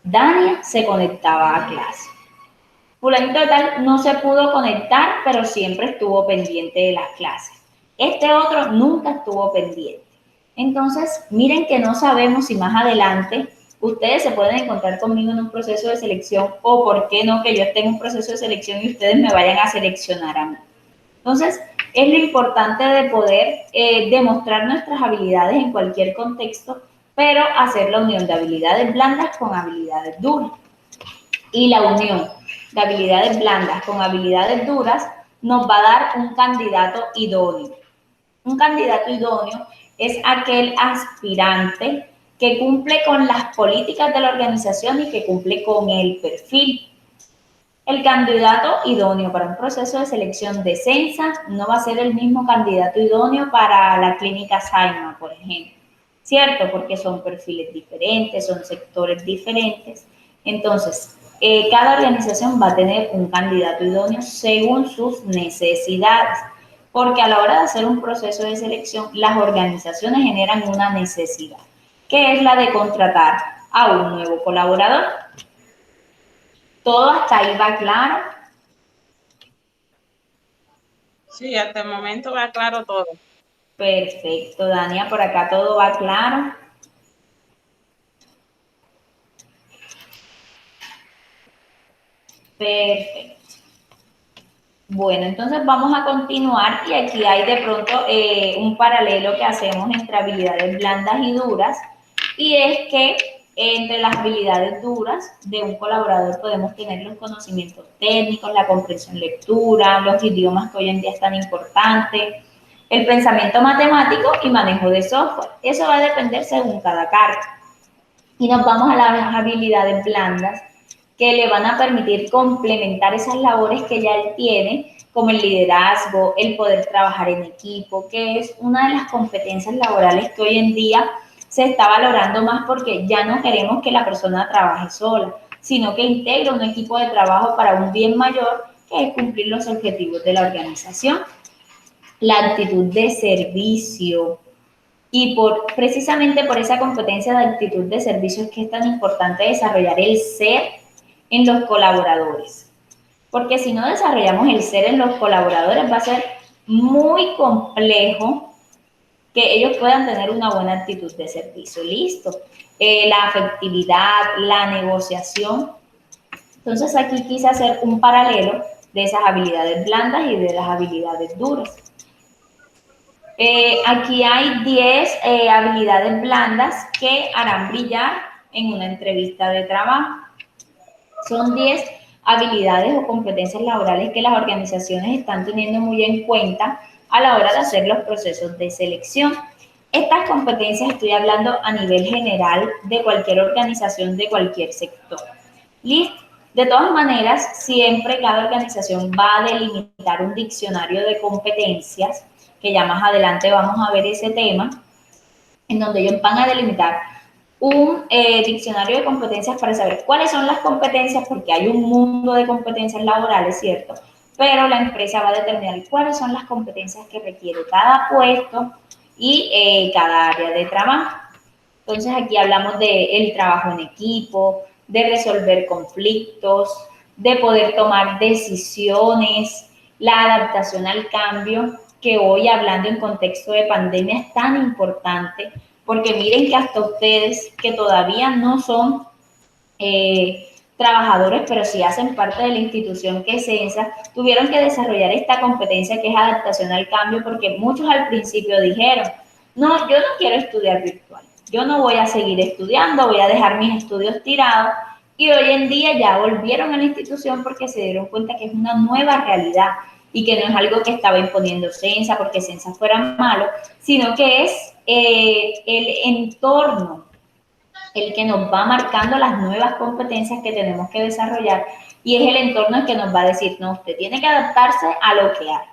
Dania se conectaba a clase, fulanito de tal no se pudo conectar, pero siempre estuvo pendiente de las clases. Este otro nunca estuvo pendiente. Entonces, miren que no sabemos si más adelante ustedes se pueden encontrar conmigo en un proceso de selección o por qué no que yo esté en un proceso de selección y ustedes me vayan a seleccionar a mí. Entonces, es lo importante de poder demostrar nuestras habilidades en cualquier contexto, pero hacer la unión de habilidades blandas con habilidades duras. Y la unión de habilidades blandas con habilidades duras nos va a dar un candidato idóneo. Un candidato idóneo es aquel aspirante que cumple con las políticas de la organización y que cumple con el perfil. El candidato idóneo para un proceso de selección de CENSA no va a ser el mismo candidato idóneo para la clínica Saima, por ejemplo, ¿cierto? Porque son perfiles diferentes, son sectores diferentes. Entonces, cada organización va a tener un candidato idóneo según sus necesidades, porque a la hora de hacer un proceso de selección, las organizaciones generan una necesidad, que es la de contratar a un nuevo colaborador. ¿Todo hasta ahí va claro? Sí, hasta el momento va claro todo. Perfecto, Dania, por acá todo va claro. Perfecto. Bueno, entonces vamos a continuar y aquí hay de pronto un paralelo que hacemos entre habilidades blandas y duras y es que entre las habilidades duras de un colaborador podemos tener los conocimientos técnicos, la comprensión lectura, los idiomas que hoy en día es tan importante, el pensamiento matemático y manejo de software. Eso va a depender según cada carta. Y nos vamos a las habilidades blandas que le van a permitir complementar esas labores que ya él tiene, como el liderazgo, el poder trabajar en equipo, que es una de las competencias laborales que hoy en día se está valorando más porque ya no queremos que la persona trabaje sola, sino que integre un equipo de trabajo para un bien mayor, que es cumplir los objetivos de la organización. La actitud de servicio, y precisamente por esa competencia de actitud de servicio es que es tan importante desarrollar el ser en los colaboradores. Porque si no desarrollamos el ser en los colaboradores va a ser muy complejo que ellos puedan tener una buena actitud de servicio. Listo. La afectividad, la negociación. Entonces aquí quise hacer un paralelo de esas habilidades blandas y de las habilidades duras. Aquí hay 10 habilidades blandas que harán brillar en una entrevista de trabajo. Son 10 habilidades o competencias laborales que las organizaciones están teniendo muy en cuenta a la hora de hacer los procesos de selección. Estas competencias estoy hablando a nivel general de cualquier organización, de cualquier sector. ¿Listo? De todas maneras, siempre cada organización va a delimitar un diccionario de competencias, que ya más adelante vamos a ver ese tema, en donde ellos van a delimitar un diccionario de competencias para saber cuáles son las competencias, porque hay un mundo de competencias laborales, ¿cierto? Pero la empresa va a determinar cuáles son las competencias que requiere cada puesto y cada área de trabajo. Entonces aquí hablamos del trabajo en equipo, de resolver conflictos, de poder tomar decisiones, la adaptación al cambio, que hoy hablando en contexto de pandemia es tan importante, porque miren que hasta ustedes que todavía no son trabajadores, pero sí hacen parte de la institución que es CENSA, tuvieron que desarrollar esta competencia que es adaptación al cambio, porque muchos al principio dijeron, no, yo no quiero estudiar virtual. yo no voy a seguir estudiando, voy a dejar mis estudios tirados, y hoy en día ya volvieron a la institución porque se dieron cuenta que es una nueva realidad y que no es algo que estaba imponiendo Sensa porque Sensa fuera malo, sino que es el entorno el que nos va marcando las nuevas competencias que tenemos que desarrollar, y es el entorno el que nos va a decir, no, usted tiene que adaptarse a lo que hay.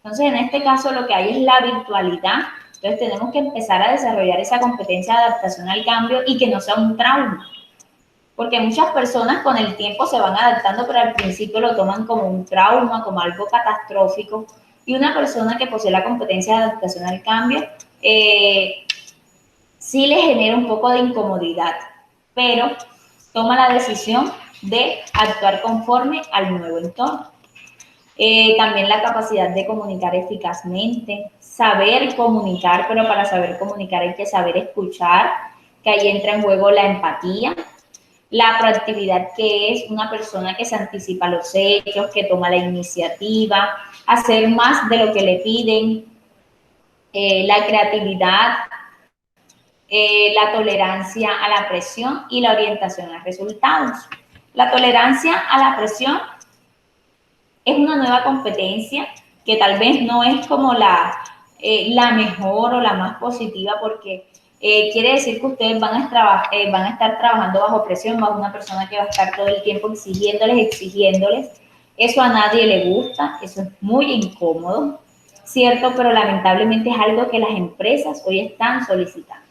Entonces, en este caso, lo que hay es la virtualidad. Entonces, tenemos que empezar a desarrollar esa competencia de adaptación al cambio y que no sea un trauma. Porque muchas personas con el tiempo se van adaptando, pero al principio lo toman como un trauma, como algo catastrófico. Y una persona que posee la competencia de adaptación al cambio, sí le genera un poco de incomodidad, pero toma la decisión de actuar conforme al nuevo entorno. También la capacidad de comunicar eficazmente, saber comunicar, pero para saber comunicar hay que saber escuchar, que ahí entra en juego la empatía, la proactividad, que es una persona que se anticipa a los hechos, que toma la iniciativa, hacer más de lo que le piden, la creatividad, la tolerancia a la presión y la orientación a resultados. La tolerancia a la presión es una nueva competencia que tal vez no es como la mejor o la más positiva, porque quiere decir que ustedes van a estar trabajando bajo presión, bajo una persona que va a estar todo el tiempo exigiéndoles. Eso a nadie le gusta, eso es muy incómodo, ¿cierto? Pero lamentablemente es algo que las empresas hoy están solicitando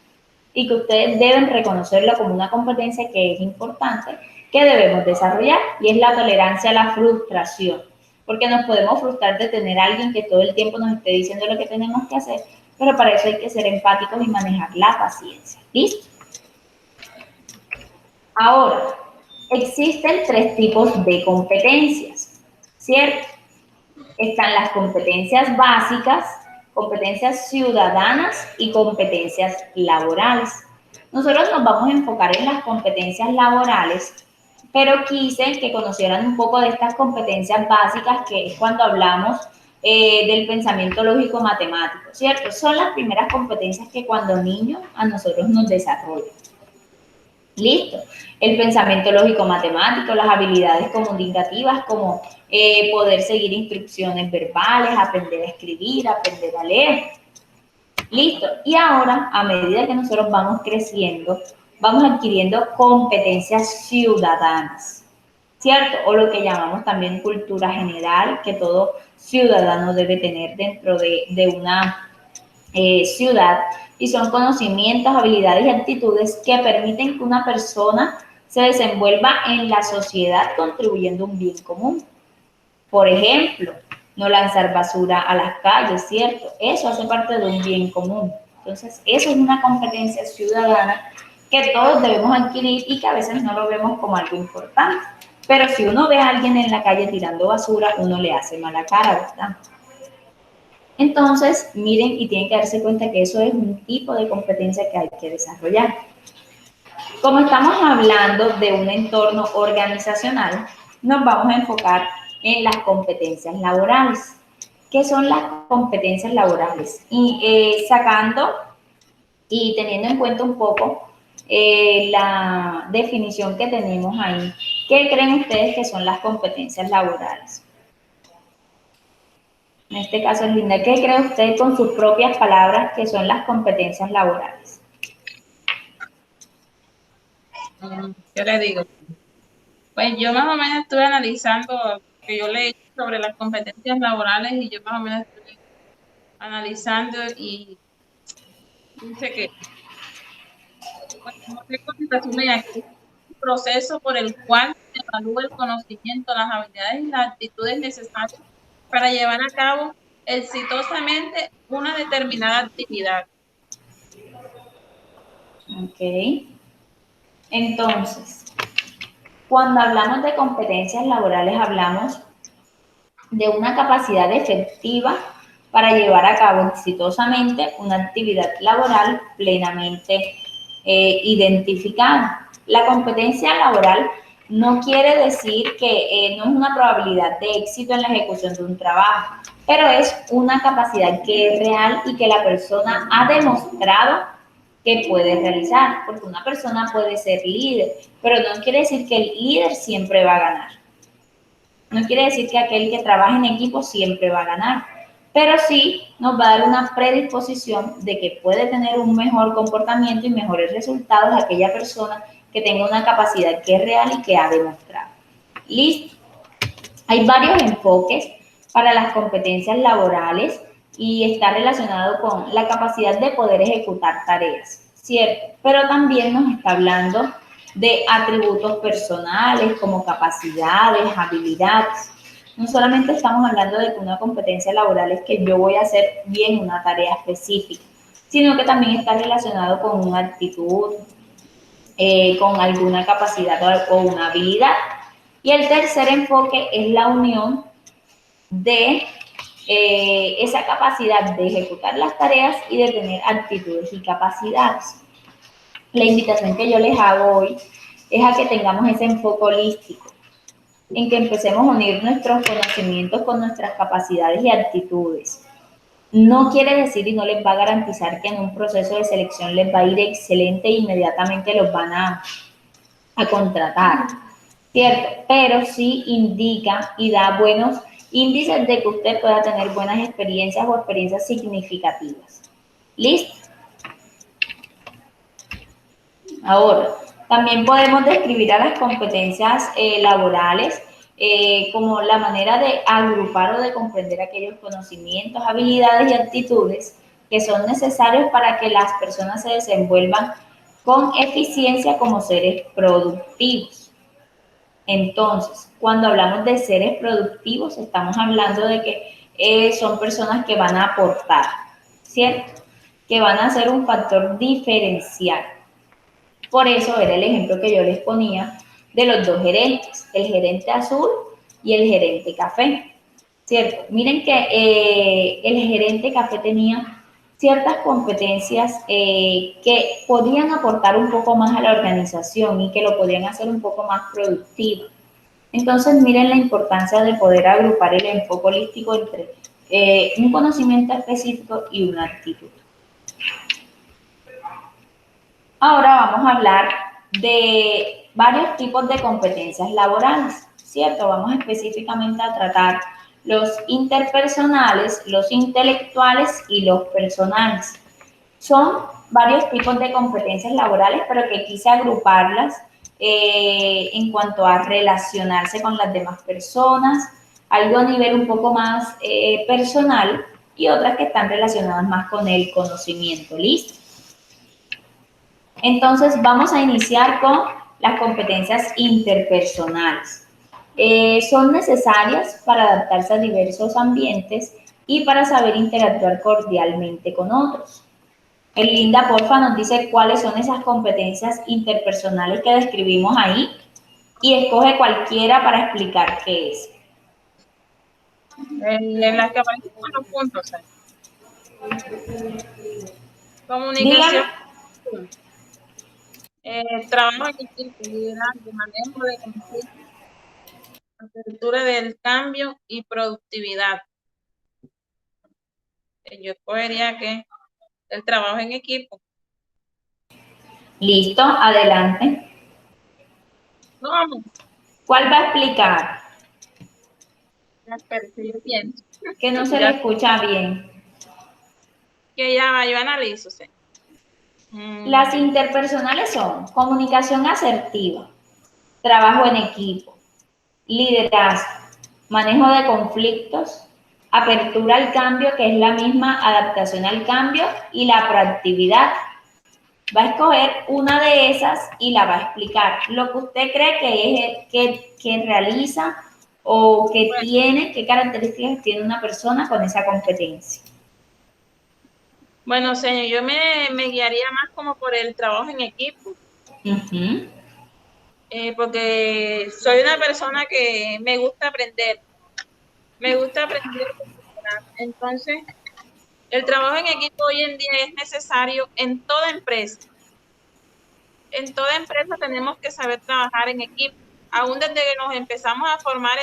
y que ustedes deben reconocerlo como una competencia que es importante, que debemos desarrollar, y es la tolerancia a la frustración, porque nos podemos frustrar de tener a alguien que todo el tiempo nos esté diciendo lo que tenemos que hacer, pero para eso hay que ser empáticos y manejar la paciencia. ¿Listo? Ahora, existen 3 tipos de competencias, ¿cierto? Están las competencias básicas, competencias ciudadanas y competencias laborales. Nosotros nos vamos a enfocar en las competencias laborales, pero quise que conocieran un poco de estas competencias básicas, que es cuando hablamos del pensamiento lógico matemático, ¿cierto? Son las primeras competencias que cuando niños a nosotros nos desarrollan. Listo. El pensamiento lógico matemático, las habilidades comunicativas como poder seguir instrucciones verbales, aprender a escribir, aprender a leer. Listo. Y ahora, a medida que nosotros vamos creciendo, vamos adquiriendo competencias ciudadanas, ¿cierto? O lo que llamamos también cultura general, que todo ciudadano debe tener dentro de una ciudad, y son conocimientos, habilidades y actitudes que permiten que una persona se desenvuelva en la sociedad contribuyendo a un bien común. Por ejemplo, no lanzar basura a las calles, ¿cierto? Eso hace parte de un bien común. Entonces, eso es una competencia ciudadana que todos debemos adquirir y que a veces no lo vemos como algo importante. Pero si uno ve a alguien en la calle tirando basura, uno le hace mala cara, ¿verdad? Entonces, miren, y tienen que darse cuenta que eso es un tipo de competencia que hay que desarrollar. Como estamos hablando de un entorno organizacional, nos vamos a enfocar en las competencias laborales. ¿Qué son las competencias laborales? Y sacando y teniendo en cuenta un poco la definición que tenemos ahí, ¿qué creen ustedes que son las competencias laborales? En este caso, Linda, ¿qué cree usted con sus propias palabras que son las competencias laborales? ¿Qué le digo? Pues yo más o menos estuve analizando lo que yo leí sobre las competencias laborales, y yo más o menos estuve analizando y dice que, bueno, como te resumen aquí, un proceso por el cual se evalúa el conocimiento, las habilidades y las actitudes necesarias para llevar a cabo exitosamente una determinada actividad. Ok. Entonces, cuando hablamos de competencias laborales, hablamos de una capacidad efectiva para llevar a cabo exitosamente una actividad laboral plenamente identificada. La competencia laboral no quiere decir que no es una probabilidad de éxito en la ejecución de un trabajo, pero es una capacidad que es real y que la persona ha demostrado que puede realizar, porque una persona puede ser líder, pero no quiere decir que el líder siempre va a ganar. No quiere decir que aquel que trabaja en equipo siempre va a ganar, pero sí nos va a dar una predisposición de que puede tener un mejor comportamiento y mejores resultados aquella persona que tenga una capacidad que es real y que ha demostrado. Listo. Hay varios enfoques para las competencias laborales y está relacionado con la capacidad de poder ejecutar tareas, ¿cierto? Pero también nos está hablando de atributos personales como capacidades, habilidades. No solamente estamos hablando de que una competencia laboral es que yo voy a hacer bien una tarea específica, sino que también está relacionado con una actitud, con alguna capacidad o una habilidad. Y el tercer enfoque es la unión de esa capacidad de ejecutar las tareas y de tener actitudes y capacidades. La invitación que yo les hago hoy es a que tengamos ese enfoque holístico, en que empecemos a unir nuestros conocimientos con nuestras capacidades y actitudes. No quiere decir y no les va a garantizar que en un proceso de selección les va a ir excelente e inmediatamente los van a contratar, ¿cierto? Pero sí indica y da buenos índices de que usted pueda tener buenas experiencias o experiencias significativas. ¿Listo? Ahora, también podemos describir a las competencias laborales como la manera de agrupar o de comprender aquellos conocimientos, habilidades y actitudes que son necesarios para que las personas se desenvuelvan con eficiencia como seres productivos. Entonces, cuando hablamos de seres productivos, estamos hablando de que son personas que van a aportar, ¿cierto? Que van a ser un factor diferencial. Por eso era el ejemplo que yo les ponía de los dos gerentes, el gerente azul y el gerente café, ¿cierto? Miren que el gerente café tenía ciertas competencias que podían aportar un poco más a la organización y que lo podían hacer un poco más productivo. Entonces, miren la importancia de poder agrupar el enfoque holístico entre un conocimiento específico y una actitud. Ahora vamos a hablar de varios tipos de competencias laborales, ¿cierto? Vamos específicamente a tratar los interpersonales, los intelectuales y los personales. Son varios tipos de competencias laborales, pero que quise agruparlas en cuanto a relacionarse con las demás personas, algo a nivel un poco más personal y otras que están relacionadas más con el conocimiento. ¿Listo? Entonces vamos a iniciar con las competencias interpersonales. Son necesarias para adaptarse a diversos ambientes y para saber interactuar cordialmente con otros. Linda, porfa, nos dice cuáles son esas competencias interpersonales que describimos ahí y escoge cualquiera para explicar qué es. En las que aparecen con los puntos. Comunicación, trabajo en equipo, liderazgo, manejo de conflictos, apertura del cambio y productividad. Yo escogería que el trabajo en equipo. Listo, adelante. Vamos. ¿Cuál va a explicar? Que yo pienso. Que no se le escucha bien. Que ya va, yo analizo. ¿Sí? Las interpersonales son comunicación asertiva, trabajo en equipo, liderazgo, manejo de conflictos, apertura al cambio, que es la misma adaptación al cambio, y la proactividad. Va a escoger una de esas y la va a explicar. Lo que usted cree que realiza o que tiene, qué características tiene una persona con esa competencia. Bueno, señor, yo me guiaría más como por el trabajo en equipo. Porque soy una persona que me gusta aprender. Entonces, el trabajo en equipo hoy en día es necesario en toda empresa. En toda empresa tenemos que saber trabajar en equipo. Aún desde que nos empezamos a formar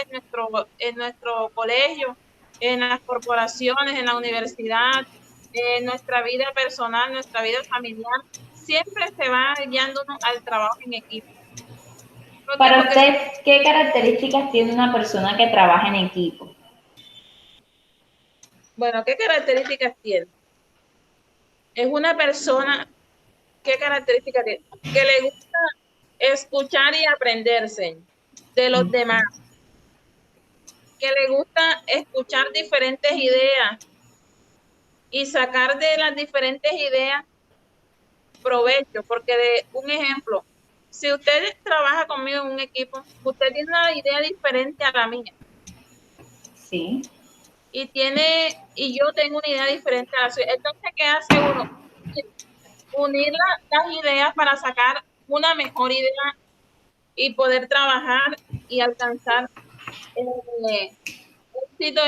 en nuestro colegio, en las corporaciones, en la universidad, en nuestra vida personal, nuestra vida familiar, siempre se va guiándonos al trabajo en equipo. ¿Por qué? Para Porque, usted, ¿qué características tiene una persona que trabaja en equipo? bueno, ¿qué características tiene? Es una persona, ¿qué características tiene? Que le gusta escuchar y aprenderse de los demás, que le gusta escuchar diferentes ideas y sacar de las diferentes ideas provecho, porque de un ejemplo, si usted trabaja conmigo en un equipo, usted tiene una idea diferente a la mía Sí, y yo tengo una idea diferente a la suya. Entonces, ¿qué hace uno? Unir las ideas para sacar una mejor idea y poder trabajar y alcanzar éxito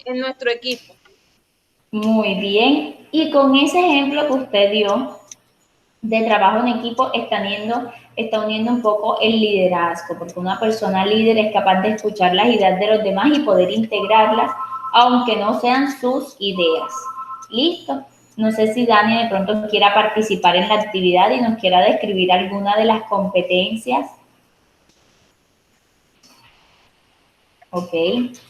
en nuestro equipo. muy bien. Y con ese ejemplo que usted dio de trabajo en equipo, está uniendo un poco el liderazgo, porque una persona líder es capaz de escuchar las ideas de los demás y poder integrarlas, aunque no sean sus ideas. ¿Listo? No sé si Dani de pronto quiera participar en la actividad y nos quiera describir alguna de las competencias. Ok,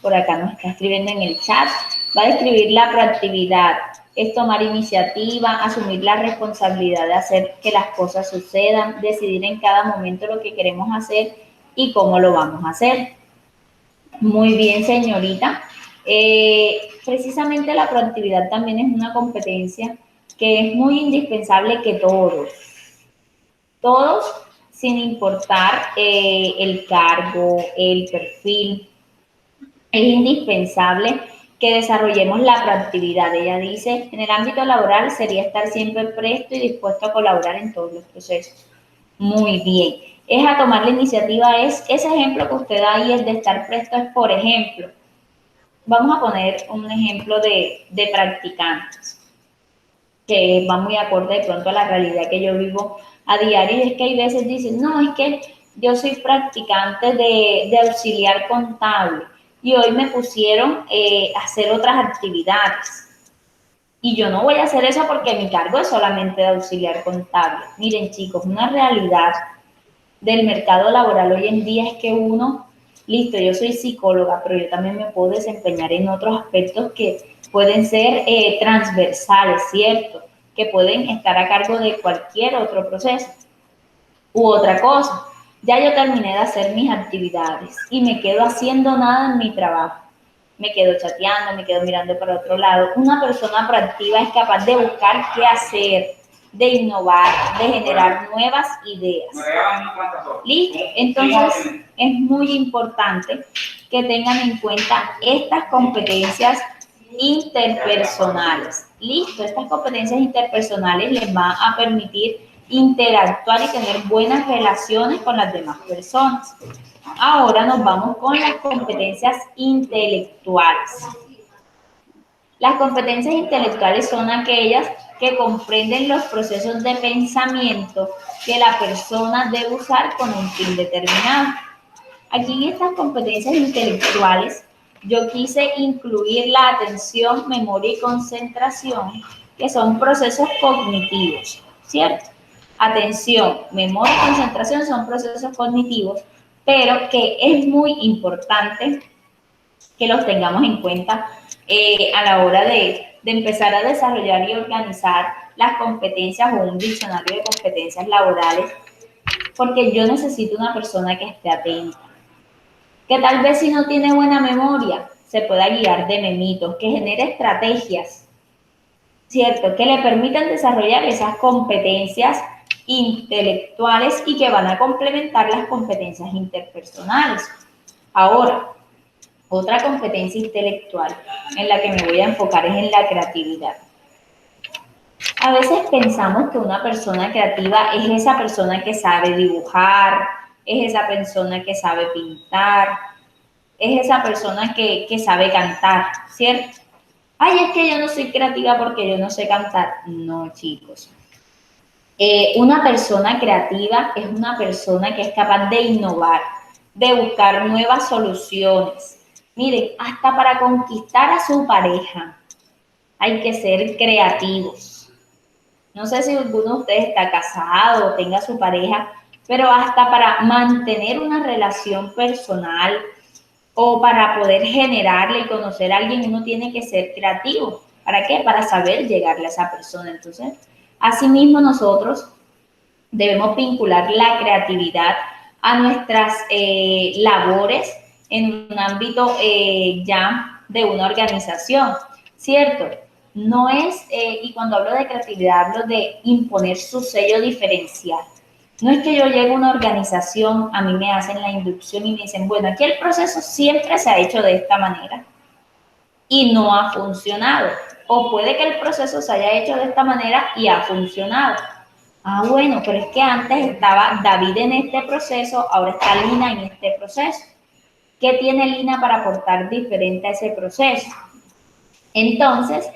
por acá nos está escribiendo en el chat. Va a describir la proactividad. Es tomar iniciativa, asumir la responsabilidad de hacer que las cosas sucedan, decidir en cada momento lo que queremos hacer y cómo lo vamos a hacer. Muy bien, señorita. Precisamente la proactividad también es una competencia que es muy indispensable que todos, sin importar el cargo, el perfil, es indispensable que desarrollemos la proactividad. Ella dice, en el ámbito laboral sería estar siempre presto y dispuesto a colaborar en todos los procesos. Muy bien. Es a tomar la iniciativa, es ese ejemplo que usted da ahí, es de estar presto, es por ejemplo, vamos a poner un ejemplo de practicantes, que va muy acorde de pronto a la realidad que yo vivo a diario, y es que hay veces dicen, no, es que yo soy practicante de auxiliar contable y hoy me pusieron a hacer otras actividades. Y yo no voy a hacer eso porque mi cargo es solamente de auxiliar contable. Miren, chicos, una realidad del mercado laboral hoy en día es que uno, listo, yo soy psicóloga, pero yo también me puedo desempeñar en otros aspectos que pueden ser transversales, ¿cierto? Que pueden estar a cargo de cualquier otro proceso u otra cosa. Ya yo terminé de hacer mis actividades y me quedo haciendo nada en mi trabajo. Me quedo chateando, me quedo mirando para otro lado. Una persona proactiva es capaz de buscar qué hacer, de innovar, de generar nuevas ideas. ¿Listo? Entonces es muy importante que tengan en cuenta estas competencias interpersonales. ¿Listo? Estas competencias interpersonales les van a permitir interactuar y tener buenas relaciones con las demás personas. Ahora nos vamos con las competencias intelectuales. Las competencias intelectuales son aquellas que comprenden los procesos de pensamiento que la persona debe usar con un fin determinado. Aquí en estas competencias intelectuales yo quise incluir la atención, memoria y concentración, que son procesos cognitivos, ¿cierto? Atención, memoria y concentración son procesos cognitivos, pero que es muy importante que los tengamos en cuenta a la hora de empezar a desarrollar y organizar las competencias o un diccionario de competencias laborales, porque yo necesito una persona que esté atenta, que tal vez si no tiene buena memoria, se pueda guiar de memitos, que genere estrategias, ¿cierto? Que le permitan desarrollar esas competencias intelectuales y que van a complementar las competencias interpersonales. Ahora, otra competencia intelectual en la que me voy a enfocar es en la creatividad. A veces pensamos que una persona creativa es esa persona que sabe dibujar, es esa persona que sabe pintar, es esa persona que sabe cantar, ¿cierto? Ay, es que yo no soy creativa porque yo no sé cantar. No, chicos. Una persona creativa es una persona que es capaz de innovar, de buscar nuevas soluciones. Miren, hasta para conquistar a su pareja hay que ser creativos. No sé si alguno de ustedes está casado o tenga su pareja, pero hasta para mantener una relación personal o para poder generarle y conocer a alguien, uno tiene que ser creativo. ¿Para qué? Para saber llegarle a esa persona. Entonces, asimismo nosotros debemos vincular la creatividad a nuestras labores en un ámbito ya de una organización, ¿cierto? No es, y cuando hablo de creatividad, hablo de imponer su sello diferencial. No es que yo llegue a una organización, a mí me hacen la inducción y me dicen, bueno, aquí el proceso siempre se ha hecho de esta manera y no ha funcionado. O puede que el proceso se haya hecho de esta manera y ha funcionado. Ah, bueno, pero es que antes estaba David en este proceso, ahora está Lina en este proceso. ¿Qué tiene Lina para aportar diferente a ese proceso? Entonces,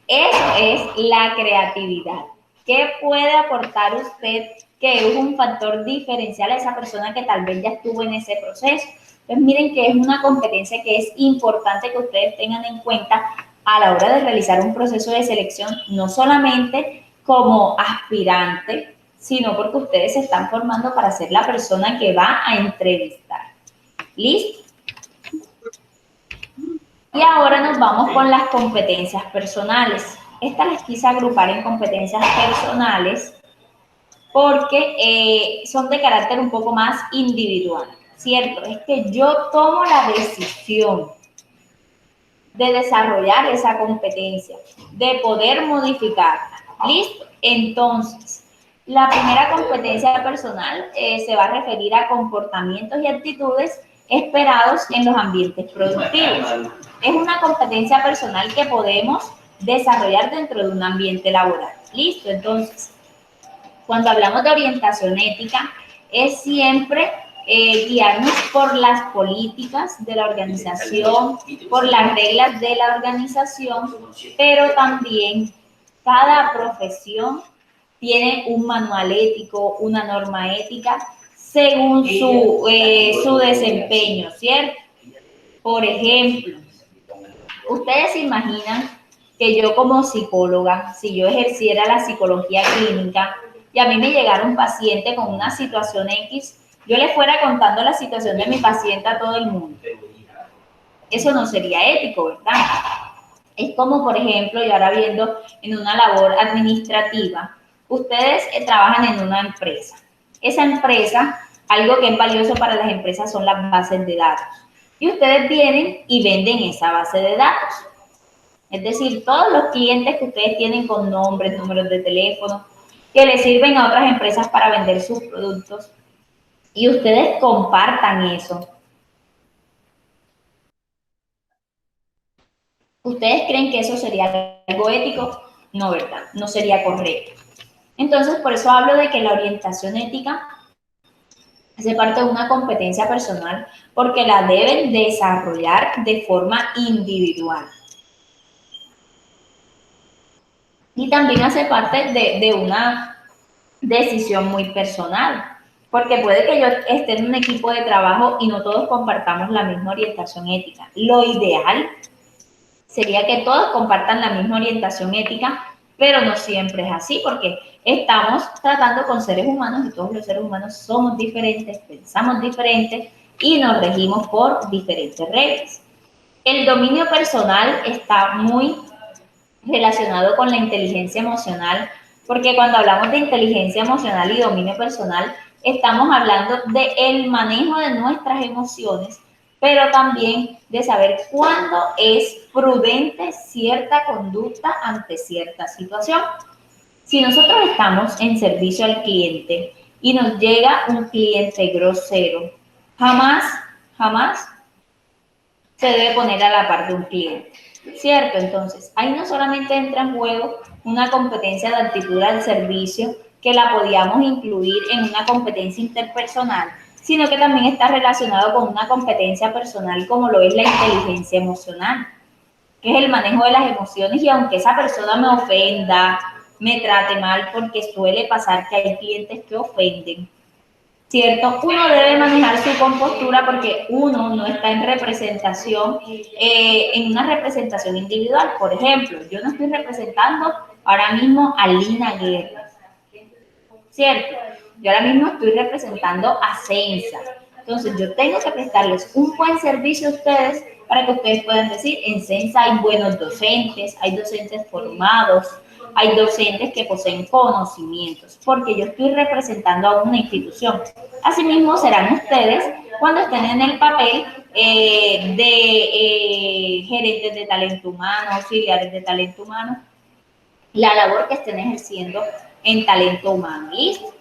eso es la creatividad. ¿Qué puede aportar usted que es un factor diferencial a esa persona que tal vez ya estuvo en ese proceso? Entonces, miren que es una competencia que es importante que ustedes tengan en cuenta a la hora de realizar un proceso de selección, no solamente como aspirante, sino porque ustedes se están formando para ser la persona que va a entrevistar. ¿Listo? Y ahora nos vamos con las competencias personales. Estas las quise agrupar en competencias personales porque son de carácter un poco más individual, ¿cierto? Es que yo tomo la decisión de desarrollar esa competencia, de poder modificarla. ¿Listo? Entonces, la primera competencia personal se va a referir a comportamientos y actitudes esperados en los ambientes productivos. Es una competencia personal que podemos desarrollar dentro de un ambiente laboral. ¿Listo? Entonces, cuando hablamos de orientación ética, es siempre guiarnos por las políticas de la organización, por las reglas de la organización, pero también cada profesión tiene un manual ético, una norma ética, según su desempeño, ¿cierto? Por ejemplo, ustedes se imaginan que yo como psicóloga, si yo ejerciera la psicología clínica y a mí me llegara un paciente con una situación X, yo le fuera contando la situación de mi paciente a todo el mundo. Eso no sería ético, ¿verdad? Es como, por ejemplo, y ahora viendo en una labor administrativa, ustedes trabajan en una empresa. Esa empresa, algo que es valioso para las empresas son las bases de datos. Y ustedes vienen y venden esa base de datos. Es decir, todos los clientes que ustedes tienen con nombres, números de teléfono, que les sirven a otras empresas para vender sus productos, y ustedes compartan eso. ¿Ustedes creen que eso sería algo ético? No, ¿verdad? No sería correcto. Entonces, por eso hablo de que la orientación ética hace parte de una competencia personal porque la deben desarrollar de forma individual. Y también hace parte de una decisión muy personal, porque puede que yo esté en un equipo de trabajo y no todos compartamos la misma orientación ética. Lo ideal sería que todos compartan la misma orientación ética, pero no siempre es así, porque estamos tratando con seres humanos y todos los seres humanos somos diferentes, pensamos diferentes y nos regimos por diferentes reglas. El dominio personal está muy relacionado con la inteligencia emocional, porque cuando hablamos de inteligencia emocional y dominio personal, estamos hablando del manejo de nuestras emociones, pero también de saber cuándo es prudente cierta conducta ante cierta situación. Si nosotros estamos en servicio al cliente y nos llega un cliente grosero, jamás se debe poner a la par de un cliente, ¿cierto? Entonces, ahí no solamente entra en juego una competencia de actitud al servicio, que la podíamos incluir en una competencia interpersonal, sino que también está relacionado con una competencia personal como lo es la inteligencia emocional, que es el manejo de las emociones y aunque esa persona me ofenda, me trate mal, porque suele pasar que hay clientes que ofenden, ¿cierto? Uno debe manejar su compostura porque uno no está en representación, en una representación individual. Por ejemplo, yo no estoy representando ahora mismo a Lina Guerra, ¿cierto? Yo ahora mismo estoy representando a Censa. Entonces, yo tengo que prestarles un buen servicio a ustedes para que ustedes puedan decir, en Censa hay buenos docentes, hay docentes formados, hay docentes que poseen conocimientos, porque yo estoy representando a una institución. Asimismo, serán ustedes cuando estén en el papel de gerentes de talento humano, auxiliares de talento humano, la labor que estén ejerciendo en talento humano. ¿Listo?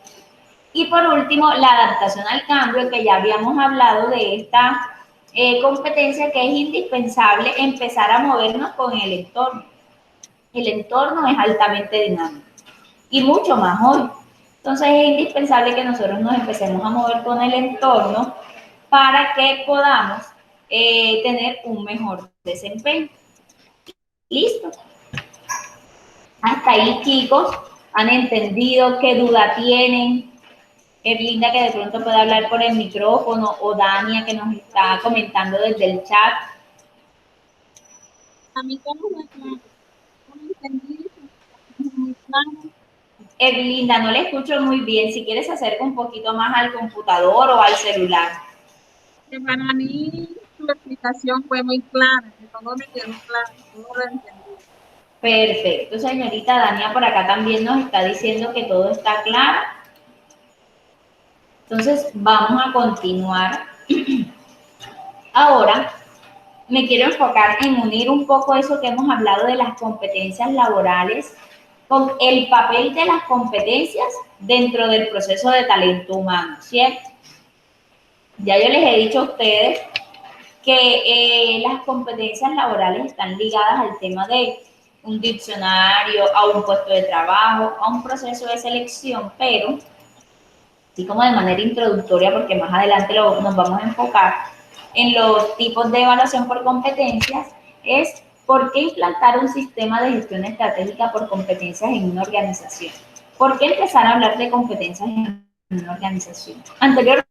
Y por último, la adaptación al cambio, que ya habíamos hablado de esta competencia que es indispensable empezar a movernos con el entorno. El entorno es altamente dinámico y mucho más hoy. Entonces es indispensable que nosotros nos empecemos a mover con el entorno para que podamos tener un mejor desempeño. ¿Listo? Hasta ahí, chicos, ¿han entendido? ¿Qué duda tienen? Erlinda, que de pronto puede hablar por el micrófono, o Dania, que nos está comentando desde el chat. A mí como no entendí, muy claro. Erlinda, no le escucho muy bien. Si quieres, acerca un poquito más al computador o al celular. Que para mí su explicación fue muy clara, que todo me quedó claro, todo lo entendí. Perfecto, señorita Dania, por acá también nos está diciendo que todo está claro. Entonces, vamos a continuar. Ahora, me quiero enfocar en unir un poco eso que hemos hablado de las competencias laborales con el papel de las competencias dentro del proceso de talento humano, ¿cierto? Ya yo les he dicho a ustedes que las competencias laborales están ligadas al tema de un diccionario, a un puesto de trabajo, a un proceso de selección, pero así como de manera introductoria, porque más adelante nos vamos a enfocar en los tipos de evaluación por competencias, es por qué implantar un sistema de gestión estratégica por competencias en una organización. ¿Por qué empezar a hablar de competencias en una organización? Anteriormente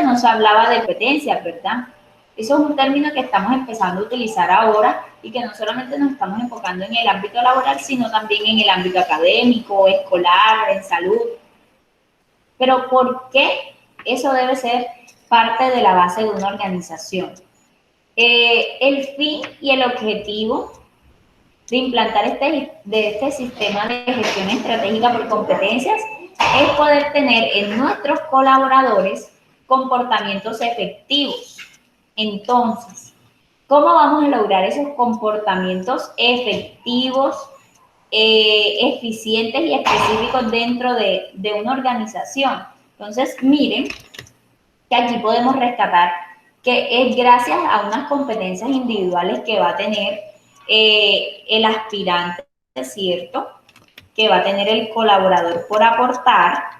no se hablaba de competencias, ¿verdad? Eso es un término que estamos empezando a utilizar ahora y que no solamente nos estamos enfocando en el ámbito laboral, sino también en el ámbito académico, escolar, en salud. Pero ¿por qué eso debe ser parte de la base de una organización? El fin y el objetivo de implantar este sistema de gestión estratégica por competencias es poder tener en nuestros colaboradores comportamientos efectivos. Entonces, ¿cómo vamos a lograr esos comportamientos efectivos, eficientes y específicos dentro de una organización? Entonces, miren que aquí podemos rescatar que es gracias a unas competencias individuales que va a tener el aspirante, ¿cierto? Que va a tener el colaborador por aportar,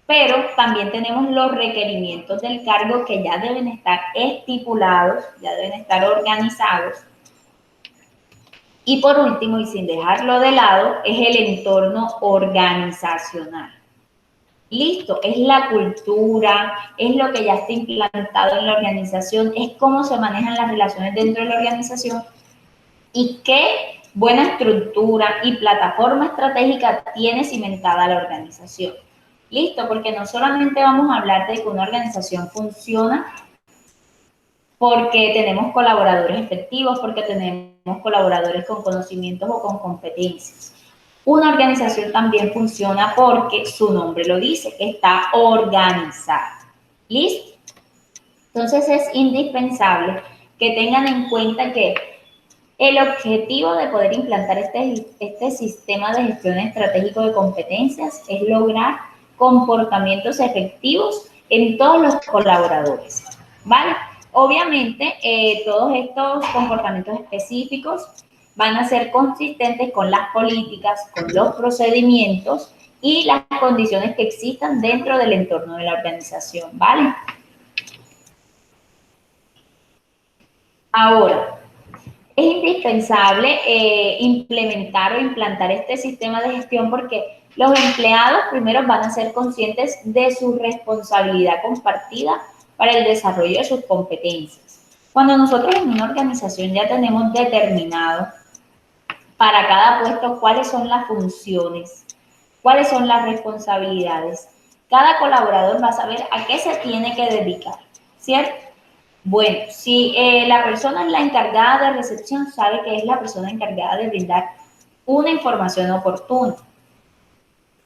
pero también tenemos los requerimientos del cargo que ya deben estar estipulados, ya deben estar organizados. Y por último, y sin dejarlo de lado, es el entorno organizacional. Listo, es la cultura, es lo que ya está implantado en la organización, es cómo se manejan las relaciones dentro de la organización y qué buena estructura y plataforma estratégica tiene cimentada la organización. Listo, porque no solamente vamos a hablar de que una organización funciona porque tenemos colaboradores efectivos, porque tenemos colaboradores con conocimientos o con competencias. Una organización también funciona porque su nombre lo dice, que está organizada. ¿Listo? Entonces es indispensable que tengan en cuenta que el objetivo de poder implantar este sistema de gestión estratégico de competencias es lograr comportamientos efectivos en todos los colaboradores, ¿vale? Obviamente, todos estos comportamientos específicos van a ser consistentes con las políticas, con los procedimientos y las condiciones que existan dentro del entorno de la organización, ¿vale? Ahora, es indispensable implementar o implantar este sistema de gestión porque los empleados primero van a ser conscientes de su responsabilidad compartida para el desarrollo de sus competencias. Cuando nosotros en una organización ya tenemos determinado para cada puesto cuáles son las funciones, cuáles son las responsabilidades. Cada colaborador va a saber a qué se tiene que dedicar, ¿cierto? Bueno, si la persona es la encargada de recepción, sabe que es la persona encargada de brindar una información oportuna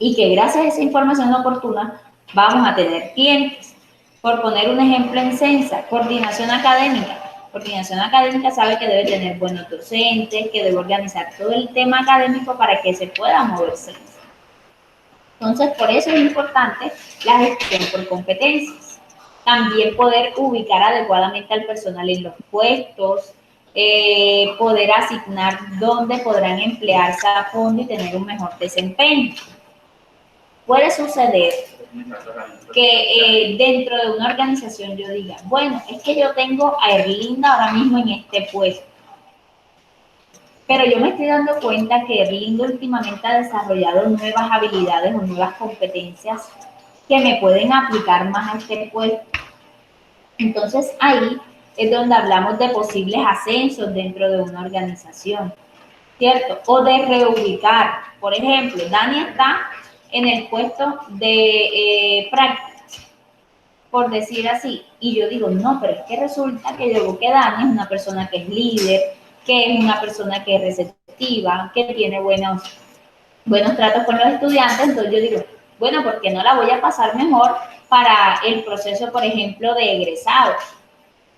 y que gracias a esa información oportuna vamos a tener clientes. Por poner un ejemplo en Censa, coordinación académica. Coordinación académica sabe que debe tener buenos docentes, que debe organizar todo el tema académico para que se pueda mover Censa. Entonces, por eso es importante la gestión por competencias. También poder ubicar adecuadamente al personal en los puestos, poder asignar dónde podrán emplearse a fondo y tener un mejor desempeño. Puede suceder que dentro de una organización yo diga, bueno, es que yo tengo a Erlinda ahora mismo en este puesto, pero yo me estoy dando cuenta que Erlinda últimamente ha desarrollado nuevas habilidades o nuevas competencias que me pueden aplicar más a este puesto. Entonces ahí es donde hablamos de posibles ascensos dentro de una organización, ¿cierto? O de reubicar. Por ejemplo, Dani está en el puesto de prácticas, por decir así, y yo digo, no, pero es que resulta que yo veo que Dani es una persona que es líder, que es una persona que es receptiva, que tiene buenos tratos con los estudiantes, entonces yo digo, bueno, ¿por qué no la voy a pasar mejor para el proceso, por ejemplo, de egresados?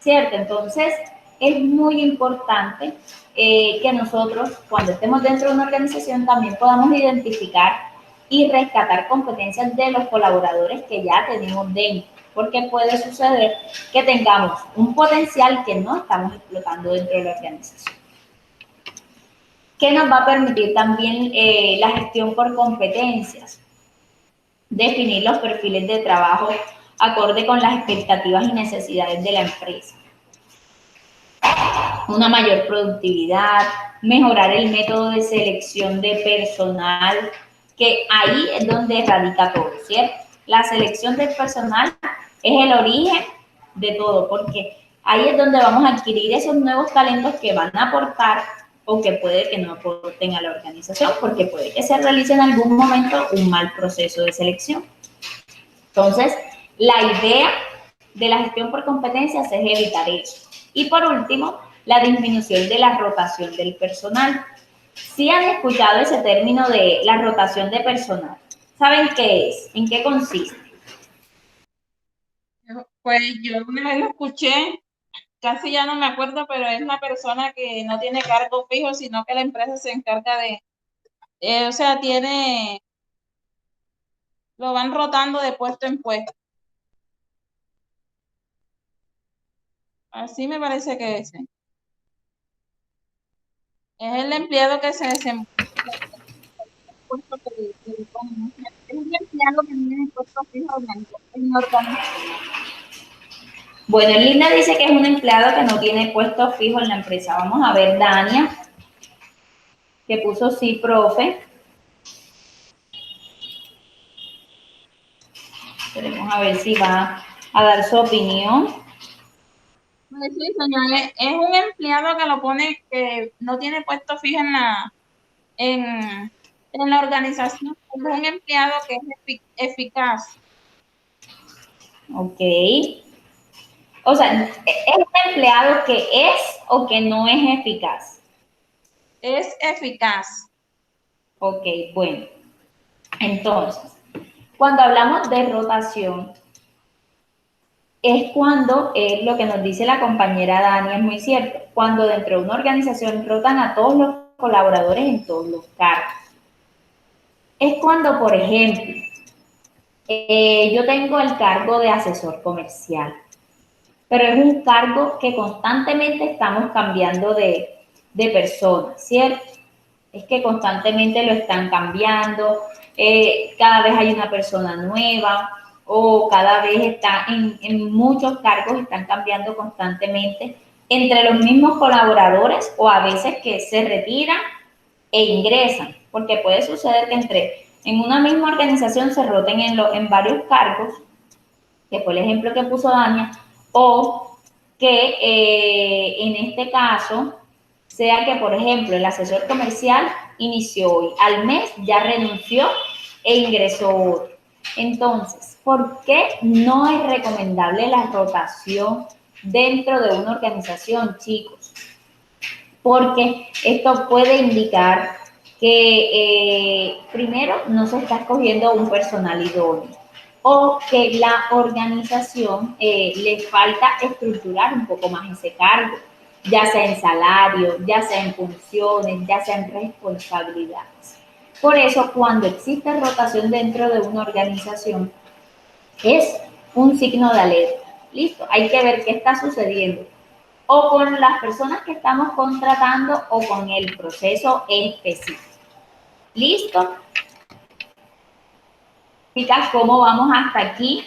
¿Cierto? Entonces, es muy importante que nosotros, cuando estemos dentro de una organización, también podamos identificar y rescatar competencias de los colaboradores que ya tenemos dentro, porque puede suceder que tengamos un potencial que no estamos explotando dentro de la organización. ¿Qué nos va a permitir también la gestión por competencias? Definir los perfiles de trabajo acorde con las expectativas y necesidades de la empresa. Una mayor productividad, mejorar el método de selección de personal, que ahí es donde radica todo, ¿cierto? La selección del personal es el origen de todo, porque ahí es donde vamos a adquirir esos nuevos talentos que van a aportar o que puede que no aporten a la organización, porque puede que se realice en algún momento un mal proceso de selección. Entonces, la idea de la gestión por competencias es evitar eso. Y por último, la disminución de la rotación del personal. Si han escuchado ese término de la rotación de personal, ¿saben qué es? ¿En qué consiste? Pues yo una vez lo escuché, casi ya no me acuerdo, pero es una persona que no tiene cargo fijo, sino que la empresa se encarga de, o sea, lo van rotando de puesto en puesto. Así me parece que es. Es el empleado que se desempeña puesto que le ponen. Es un empleado que no tiene puesto fijo en la organización. Bueno, Linda dice que es un empleado que no tiene puesto fijo en la empresa. Vamos a ver, Dania, que puso sí, profe. Queremos a ver si va a dar su opinión. Pues sí, señores, es un empleado que lo pone, que no tiene puesto fijo en la organización. Es un empleado que es eficaz. Ok. O sea, ¿es un empleado que es o que no es eficaz? Es eficaz. Ok, bueno. Entonces, cuando hablamos de rotación, es cuando lo que nos dice la compañera Dani es muy cierto. Cuando dentro de una organización rotan a todos los colaboradores en todos los cargos. Es cuando, por ejemplo, yo tengo el cargo de asesor comercial, pero es un cargo que constantemente estamos cambiando de personas, ¿cierto? Es que constantemente lo están cambiando, cada vez hay una persona nueva o cada vez está en muchos cargos, están cambiando constantemente entre los mismos colaboradores o a veces que se retiran e ingresan, porque puede suceder que en una misma organización se roten en varios cargos, que fue el ejemplo que puso Dania, o que en este caso sea que, por ejemplo, el asesor comercial inició hoy, al mes ya renunció e ingresó otro. Entonces, ¿por qué no es recomendable la rotación dentro de una organización, chicos? Porque esto puede indicar que primero no se está escogiendo un personal idóneo o que la organización le falta estructurar un poco más ese cargo, ya sea en salario, ya sea en funciones, ya sea en responsabilidades. Por eso, cuando existe rotación dentro de una organización, es un signo de alerta. Listo, hay que ver qué está sucediendo o con las personas que estamos contratando o con el proceso específico. ¿Listo? Chicas, ¿cómo vamos hasta aquí?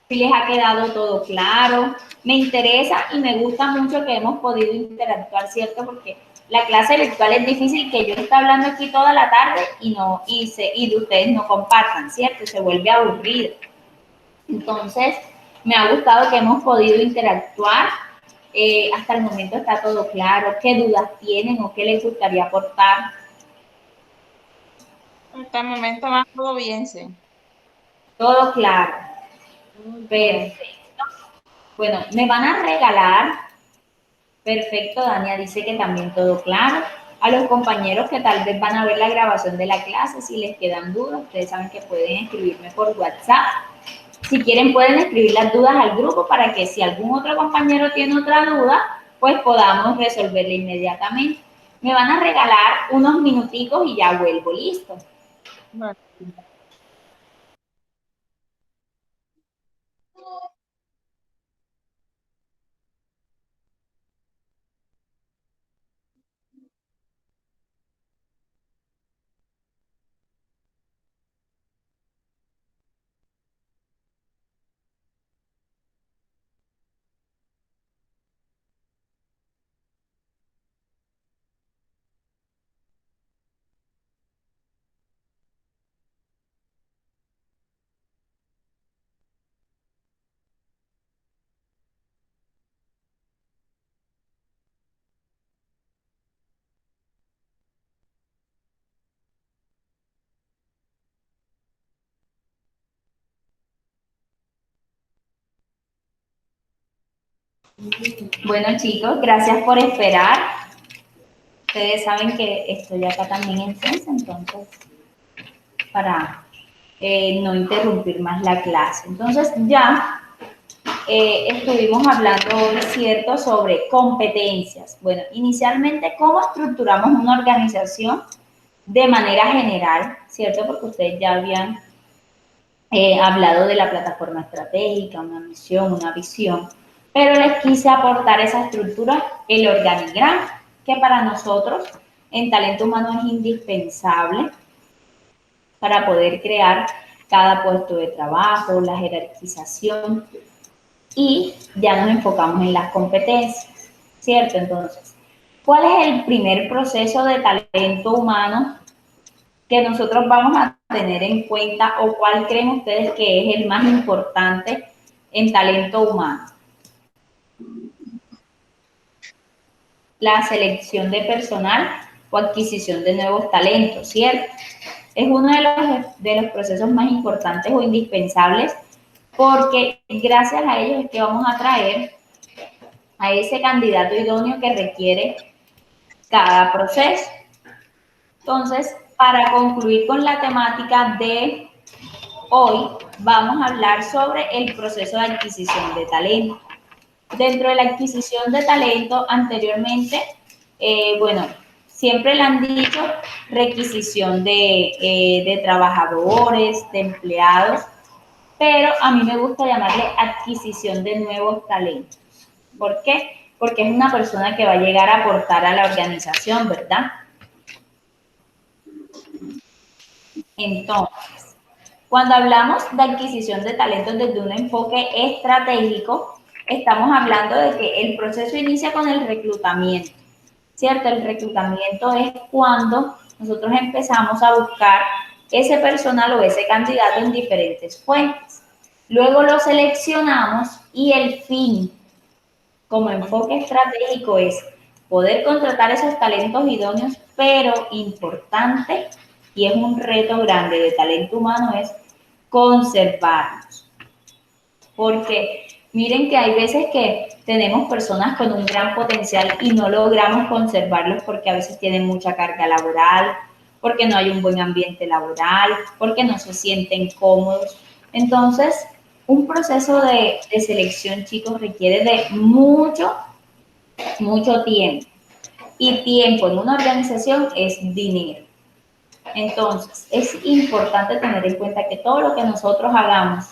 Si les ha quedado todo claro. Me interesa y me gusta mucho que hemos podido interactuar, ¿cierto? Porque la clase virtual es difícil que yo esté hablando aquí toda la tarde y ustedes no compartan, ¿cierto? Se vuelve aburrido. Entonces, me ha gustado que hemos podido interactuar. Hasta el momento está todo claro. ¿Qué dudas tienen o qué les gustaría aportar? Hasta el momento va todo bien, sí. Todo claro. Muy bien. Perfecto. Bueno, me van a regalar. Perfecto, Dania dice que también todo claro. A los compañeros que tal vez van a ver la grabación de la clase, si les quedan dudas, ustedes saben que pueden escribirme por WhatsApp. Si quieren pueden escribir las dudas al grupo para que si algún otro compañero tiene otra duda, pues podamos resolverla inmediatamente. Me van a regalar unos minuticos y ya vuelvo, ¿listo? Bueno. Bueno, chicos, gracias por esperar. Ustedes saben que estoy acá también en Sense, entonces, para no interrumpir más la clase. Entonces, ya estuvimos hablando hoy, ¿cierto?, sobre competencias. Bueno, inicialmente, ¿cómo estructuramos una organización de manera general, ¿cierto? Porque ustedes ya habían hablado de la plataforma estratégica, una misión, una visión, pero les quise aportar esa estructura, el organigrama, que para nosotros en talento humano es indispensable para poder crear cada puesto de trabajo, la jerarquización y ya nos enfocamos en las competencias, ¿cierto? Entonces, ¿cuál es el primer proceso de talento humano que nosotros vamos a tener en cuenta o cuál creen ustedes que es el más importante en talento humano? La selección de personal o adquisición de nuevos talentos, ¿cierto? Es uno de los procesos más importantes o indispensables porque gracias a ellos es que vamos a traer a ese candidato idóneo que requiere cada proceso. Entonces, para concluir con la temática de hoy, vamos a hablar sobre el proceso de adquisición de talento. Dentro de la adquisición de talento, anteriormente, bueno, siempre le han dicho requisición de trabajadores, de empleados, pero a mí me gusta llamarle adquisición de nuevos talentos. ¿Por qué? Porque es una persona que va a llegar a aportar a la organización, ¿verdad? Entonces, cuando hablamos de adquisición de talentos desde un enfoque estratégico, estamos hablando de que el proceso inicia con el reclutamiento, ¿cierto? El reclutamiento es cuando nosotros empezamos a buscar ese personal o ese candidato en diferentes fuentes. Luego lo seleccionamos y el fin como enfoque estratégico es poder contratar esos talentos idóneos, pero importante, y es un reto grande de talento humano, es conservarlos. Porque miren que hay veces que tenemos personas con un gran potencial y no logramos conservarlos porque a veces tienen mucha carga laboral, porque no hay un buen ambiente laboral, porque no se sienten cómodos. Entonces, un proceso de selección, chicos, requiere de mucho tiempo. Y tiempo en una organización es dinero. Entonces, es importante tener en cuenta que todo lo que nosotros hagamos,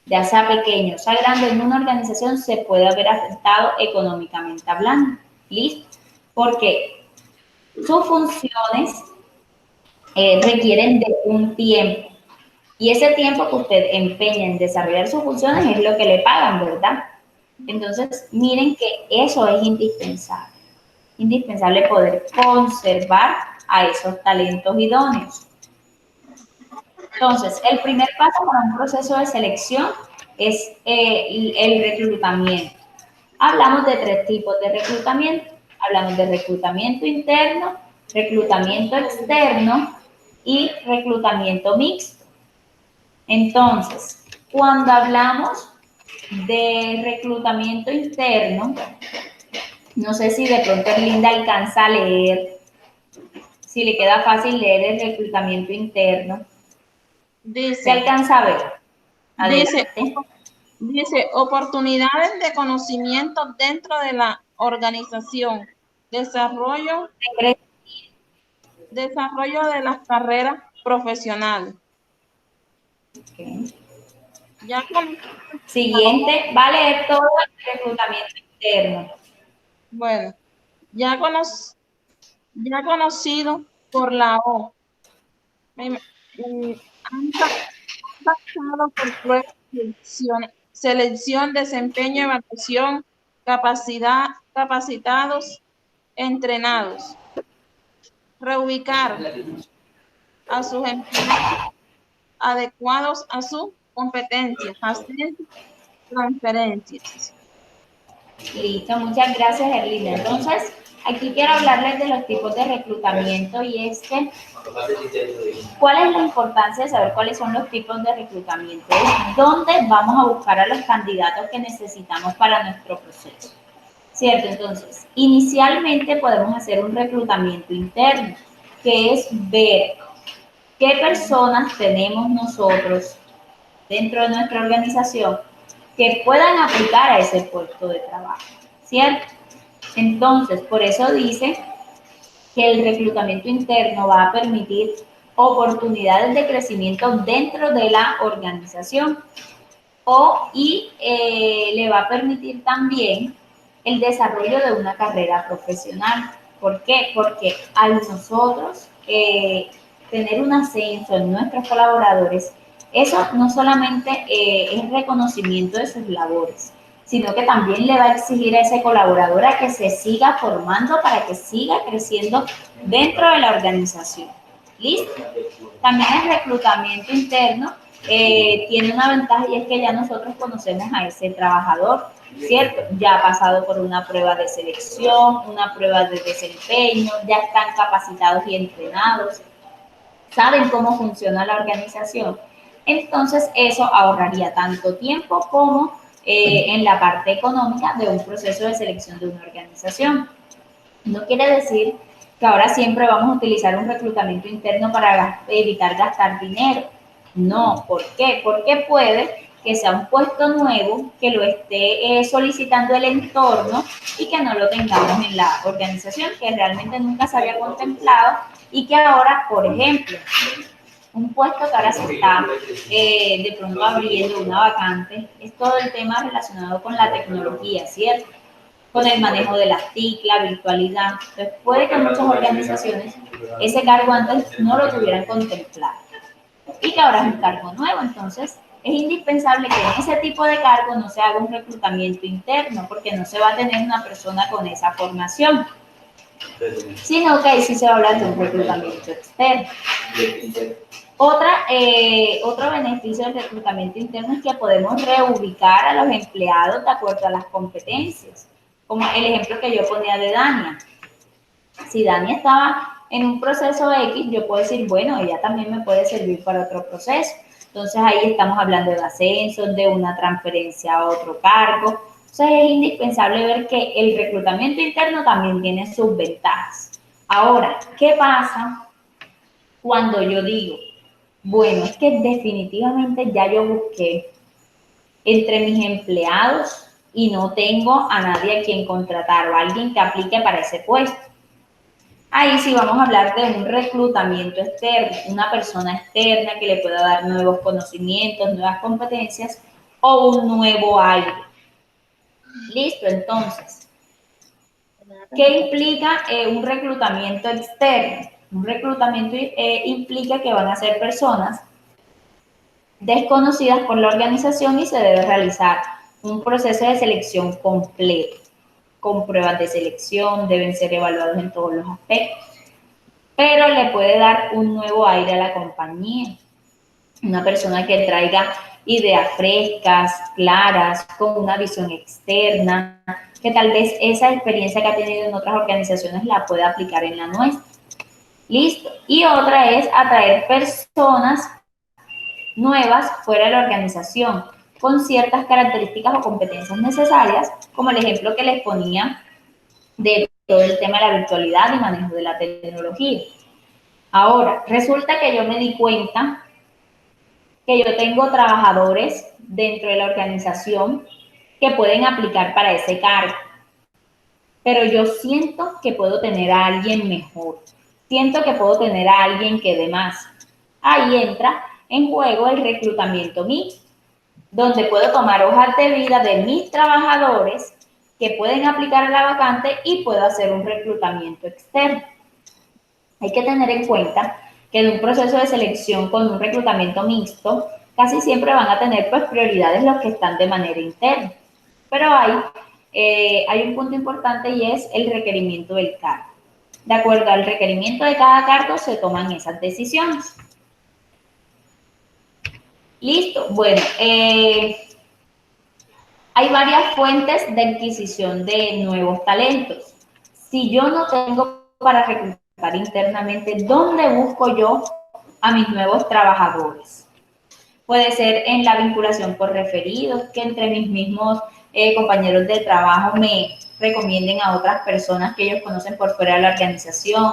ya sea pequeño, sea grande en una organización, se puede ver afectado económicamente hablando. ¿Listo? Porque sus funciones requieren de un tiempo. Y ese tiempo que usted empeña en desarrollar sus funciones es lo que le pagan, ¿verdad? Entonces, miren que eso es indispensable. Indispensable poder conservar a esos talentos idóneos. Entonces, el primer paso para un proceso de selección es el reclutamiento. Hablamos de 3 tipos de reclutamiento. Hablamos de reclutamiento interno, reclutamiento externo y reclutamiento mixto. Entonces, cuando hablamos de reclutamiento interno, no sé si de pronto Erlinda alcanza a leer, si le queda fácil leer el reclutamiento interno. ¿Se Dice, alcanza a ver? dice, Adelante. dice, oportunidades de conocimiento dentro de la organización, desarrollo de las carreras profesionales. Okay. Ya con, Siguiente, va a leer todo el reclutamiento interno. bueno, ya, ya conocido por la O. Han pasado por pruebas de selección, desempeño, evaluación, capacidad, capacitados, entrenados. Reubicar a sus empleados adecuados a sus competencias, hacer transferencias. Listo, muchas gracias, Erlinda. Entonces, aquí quiero hablarles de los tipos de reclutamiento y es que, ¿cuál es la importancia de saber cuáles son los tipos de reclutamiento? Es dónde vamos a buscar a los candidatos que necesitamos para nuestro proceso. ¿Cierto? Entonces, inicialmente podemos hacer un reclutamiento interno, que es ver qué personas tenemos nosotros dentro de nuestra organización que puedan aplicar a ese puesto de trabajo, ¿cierto? Entonces, por eso dice que el reclutamiento interno va a permitir oportunidades de crecimiento dentro de la organización y le va a permitir también el desarrollo de una carrera profesional. ¿Por qué? Porque al nosotros tener un ascenso en nuestros colaboradores, eso no solamente es reconocimiento de sus labores, sino que también le va a exigir a ese colaborador a que se siga formando para que siga creciendo dentro de la organización. ¿Listo? También el reclutamiento interno tiene una ventaja y es que ya nosotros conocemos a ese trabajador, ¿cierto? Ya ha pasado por una prueba de selección, una prueba de desempeño, ya están capacitados y entrenados, saben cómo funciona la organización. Entonces, eso ahorraría tanto tiempo como en la parte económica de un proceso de selección de una organización. No quiere decir que ahora siempre vamos a utilizar un reclutamiento interno para evitar gastar dinero. No, ¿por qué? Porque puede que sea un puesto nuevo, que lo esté solicitando el entorno y que no lo tengamos en la organización, que realmente nunca se había contemplado y que ahora, por ejemplo, un puesto que ahora se está de pronto abriendo una vacante, es todo el tema relacionado con la tecnología, ¿cierto? Con el manejo de las TIC, la virtualidad. Entonces, puede que muchas organizaciones ese cargo antes no lo tuvieran contemplado y que ahora es un cargo nuevo. Entonces, es indispensable que en ese tipo de cargo no se haga un reclutamiento interno porque no se va a tener una persona con esa formación, sino que ahí sí se va a hablar de un reclutamiento externo. Otro beneficio del reclutamiento interno es que podemos reubicar a los empleados de acuerdo a las competencias. como el ejemplo que yo ponía de Dania. Si Dania estaba en un proceso X, yo puedo decir, bueno, ella también me puede servir para otro proceso. Entonces ahí estamos hablando de ascensos, de una transferencia a otro cargo. Entonces es indispensable ver que el reclutamiento interno también tiene sus ventajas. Ahora, ¿qué pasa cuando yo digo, bueno, es que definitivamente ya yo busqué entre mis empleados y no tengo a nadie a quien contratar o a alguien que aplique para ese puesto? Ahí sí vamos a hablar de un reclutamiento externo, una persona externa que le pueda dar nuevos conocimientos, nuevas competencias o un nuevo aire. Listo, entonces, ¿qué implica un reclutamiento externo? Un reclutamiento implica que van a ser personas desconocidas por la organización y se debe realizar un proceso de selección completo, con pruebas de selección, deben ser evaluados en todos los aspectos, pero le puede dar un nuevo aire a la compañía. Una persona que traiga ideas frescas, claras, con una visión externa, que tal vez esa experiencia que ha tenido en otras organizaciones la pueda aplicar en la nuestra. Listo. Y otra es atraer personas nuevas fuera de la organización, con ciertas características o competencias necesarias, como el ejemplo que les ponía de todo el tema de la virtualidad y manejo de la tecnología. Ahora, resulta que yo me di cuenta que yo tengo trabajadores dentro de la organización que pueden aplicar para ese cargo, pero yo siento que puedo tener a alguien mejor, siento que puedo tener a alguien que dé más. Ahí entra en juego el reclutamiento mixto, donde puedo tomar hojas de vida de mis trabajadores que pueden aplicar a la vacante y puedo hacer un reclutamiento externo. Hay que tener en cuenta que en un proceso de selección con un reclutamiento mixto, casi siempre van a tener pues prioridades los que están de manera interna. Pero hay un punto importante y es el requerimiento del cargo. De acuerdo al requerimiento de cada cargo se toman esas decisiones. Listo. Bueno, hay varias fuentes de adquisición de nuevos talentos. Si yo no tengo para reclutar internamente, ¿dónde busco yo a mis nuevos trabajadores? Puede ser en la vinculación por referidos, que entre mis mismos compañeros de trabajo me recomienden a otras personas que ellos conocen por fuera de la organización,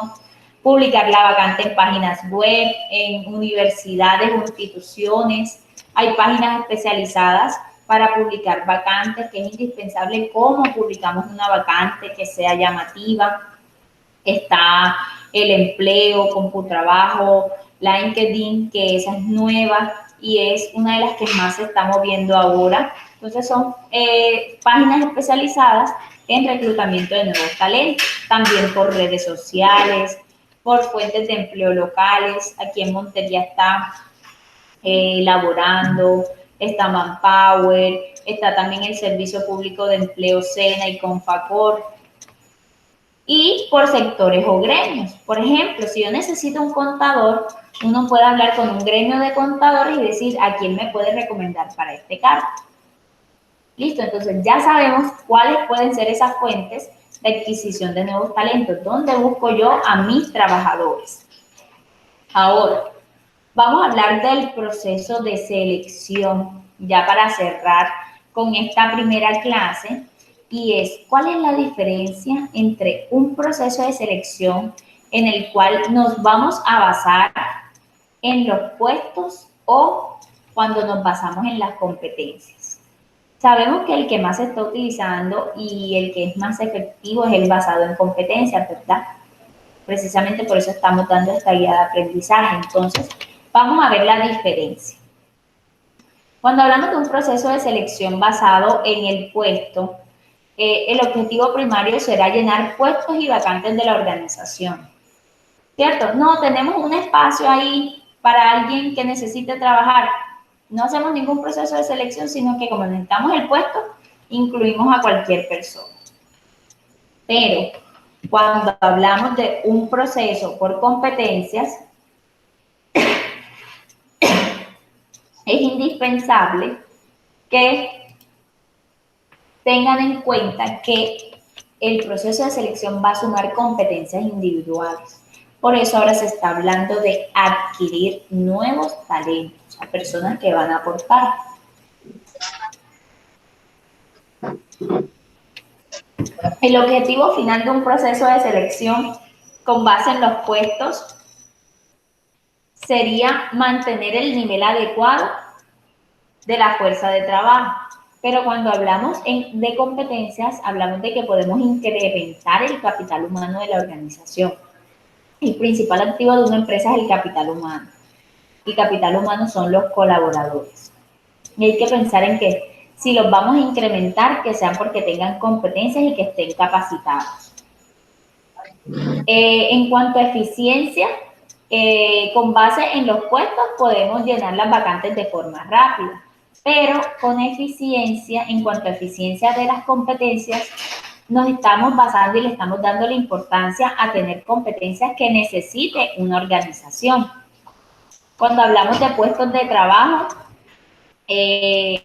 publicar la vacante en páginas web, en universidades o instituciones. Hay páginas especializadas para publicar vacantes, que es indispensable cómo publicamos una vacante que sea llamativa. Está el empleo, CompuTrabajo, LinkedIn, que esa es nueva y es una de las que más se está moviendo ahora. Entonces son páginas especializadas en reclutamiento de nuevos talentos, también por redes sociales, por fuentes de empleo locales. Aquí en Montería está Laborando, está Manpower, está también el Servicio Público de Empleo SENA y Confacor. Y por sectores o gremios. Por ejemplo, si yo necesito un contador, uno puede hablar con un gremio de contadores y decir a quién me puede recomendar para este cargo. Listo, entonces ya sabemos cuáles pueden ser esas fuentes de adquisición de nuevos talentos. ¿Dónde busco yo a mis trabajadores? Ahora, vamos a hablar del proceso de selección, ya para cerrar con esta primera clase, y es cuál es la diferencia entre un proceso de selección en el cual nos vamos a basar en los puestos o cuando nos basamos en las competencias. Sabemos que el que más se está utilizando y el que es más efectivo es el basado en competencias, ¿verdad? Precisamente por eso estamos dando esta guía de aprendizaje. Entonces, vamos a ver la diferencia. Cuando hablamos de un proceso de selección basado en el puesto, el objetivo primario será llenar puestos y vacantes de la organización. ¿Cierto? No, tenemos un espacio ahí para alguien que necesite trabajar. No hacemos ningún proceso de selección, sino que como necesitamos el puesto, incluimos a cualquier persona. Pero cuando hablamos de un proceso por competencias, es indispensable que tengan en cuenta que el proceso de selección va a sumar competencias individuales. Por eso ahora se está hablando de adquirir nuevos talentos, a personas que van a aportar. El objetivo final de un proceso de selección con base en los puestos sería mantener el nivel adecuado de la fuerza de trabajo. Pero cuando hablamos de competencias, hablamos de que podemos incrementar el capital humano de la organización. El principal activo de una empresa es el capital humano. Y capital humano son los colaboradores. Y hay que pensar en que si los vamos a incrementar, que sean porque tengan competencias y que estén capacitados. En cuanto a eficiencia, con base en los puestos podemos llenar las vacantes de forma rápida, pero con eficiencia, en cuanto a eficiencia de las competencias, nos estamos basando y le estamos dando la importancia a tener competencias que necesite una organización. Cuando hablamos de puestos de trabajo, es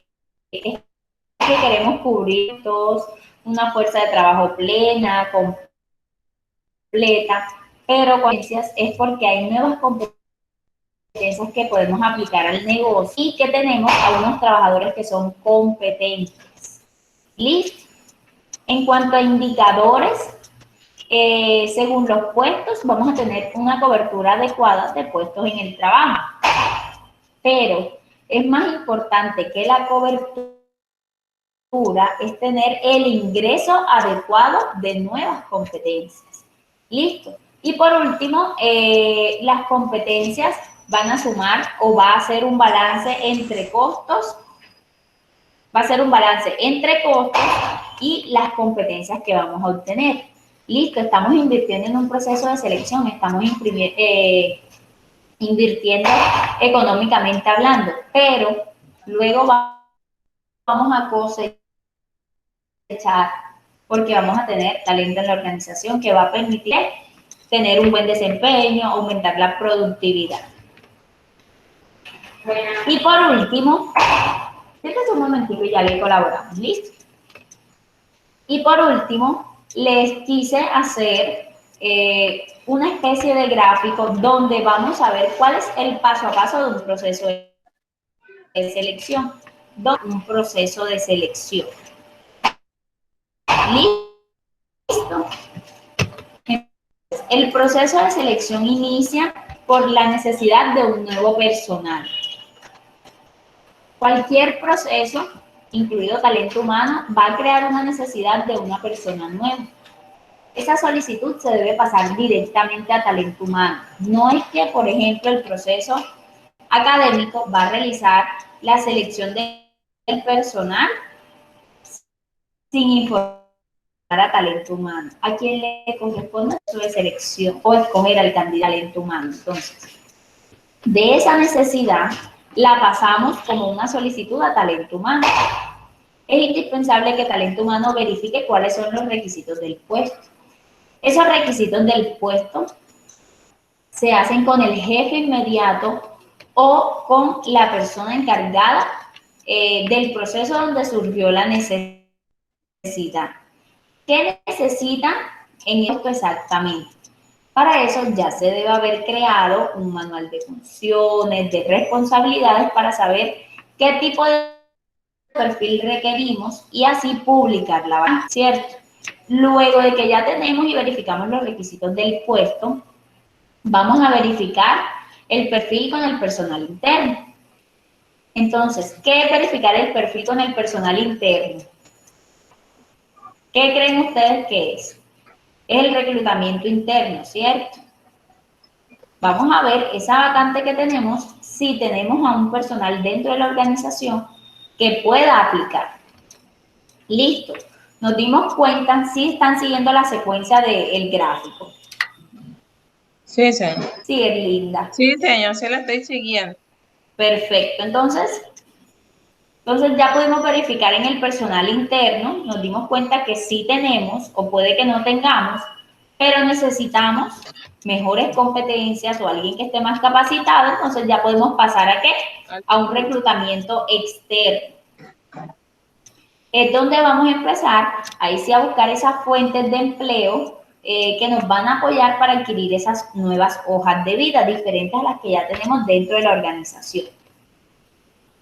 que queremos cubrir todos una fuerza de trabajo plena, completa, pero competencias es porque hay nuevas competencias que podemos aplicar al negocio y que tenemos a unos trabajadores que son competentes. ¿Listo? En cuanto a indicadores, según los puestos, vamos a tener una cobertura adecuada de puestos en el trabajo. Pero es más importante que la cobertura es tener el ingreso adecuado de nuevas competencias. ¿Listo? Y por último, las competencias van a sumar o va a hacer un balance entre costos, va a ser un balance entre costos y las competencias que vamos a obtener. Listo, estamos invirtiendo en un proceso de selección, estamos invirtiendo económicamente hablando, pero luego vamos a cosechar porque vamos a tener talento en la organización que va a permitir tener un buen desempeño, aumentar la productividad. Y por último, fíjense un momentito y ya le colaboramos, ¿listo? Y por último, les quise hacer una especie de gráfico donde vamos a ver cuál es el paso a paso de un proceso de selección. Un proceso de selección. ¿Listo? El proceso de selección inicia por la necesidad de un nuevo personal. Cualquier proceso, incluido talento humano, va a crear una necesidad de una persona nueva. Esa solicitud se debe pasar directamente a talento humano. No es que, por ejemplo, el proceso académico va a realizar la selección del personal sin informar a talento humano. ¿A quién le corresponde eso de selección o escoger al candidato talento humano? Entonces, de esa necesidad la pasamos como una solicitud a talento humano. Es indispensable que talento humano verifique cuáles son los requisitos del puesto. Esos requisitos del puesto se hacen con el jefe inmediato o con la persona encargada del proceso donde surgió la necesidad. ¿Qué necesita en esto exactamente? Para eso ya se debe haber creado un manual de funciones, de responsabilidades para saber qué tipo de perfil requerimos y así publicar la vacante, ¿cierto? Luego de que ya tenemos y verificamos los requisitos del puesto, vamos a verificar el perfil con el personal interno. Entonces, ¿qué es verificar el perfil con el personal interno? ¿Qué creen ustedes que es? Es el reclutamiento interno, ¿cierto? Vamos a ver esa vacante que tenemos, si tenemos a un personal dentro de la organización que pueda aplicar. Listo. Nos dimos cuenta si están siguiendo la secuencia del gráfico. Sí, señor. Sí, es linda. Sí, señor, sí la estoy siguiendo. Perfecto. Entonces ya pudimos verificar en el personal interno, nos dimos cuenta que sí tenemos o puede que no tengamos, pero necesitamos mejores competencias o alguien que esté más capacitado, entonces ya podemos pasar ¿a qué? A un reclutamiento externo. es donde vamos a empezar, ahí sí, a buscar esas fuentes de empleo que nos van a apoyar para adquirir esas nuevas hojas de vida, diferentes a las que ya tenemos dentro de la organización.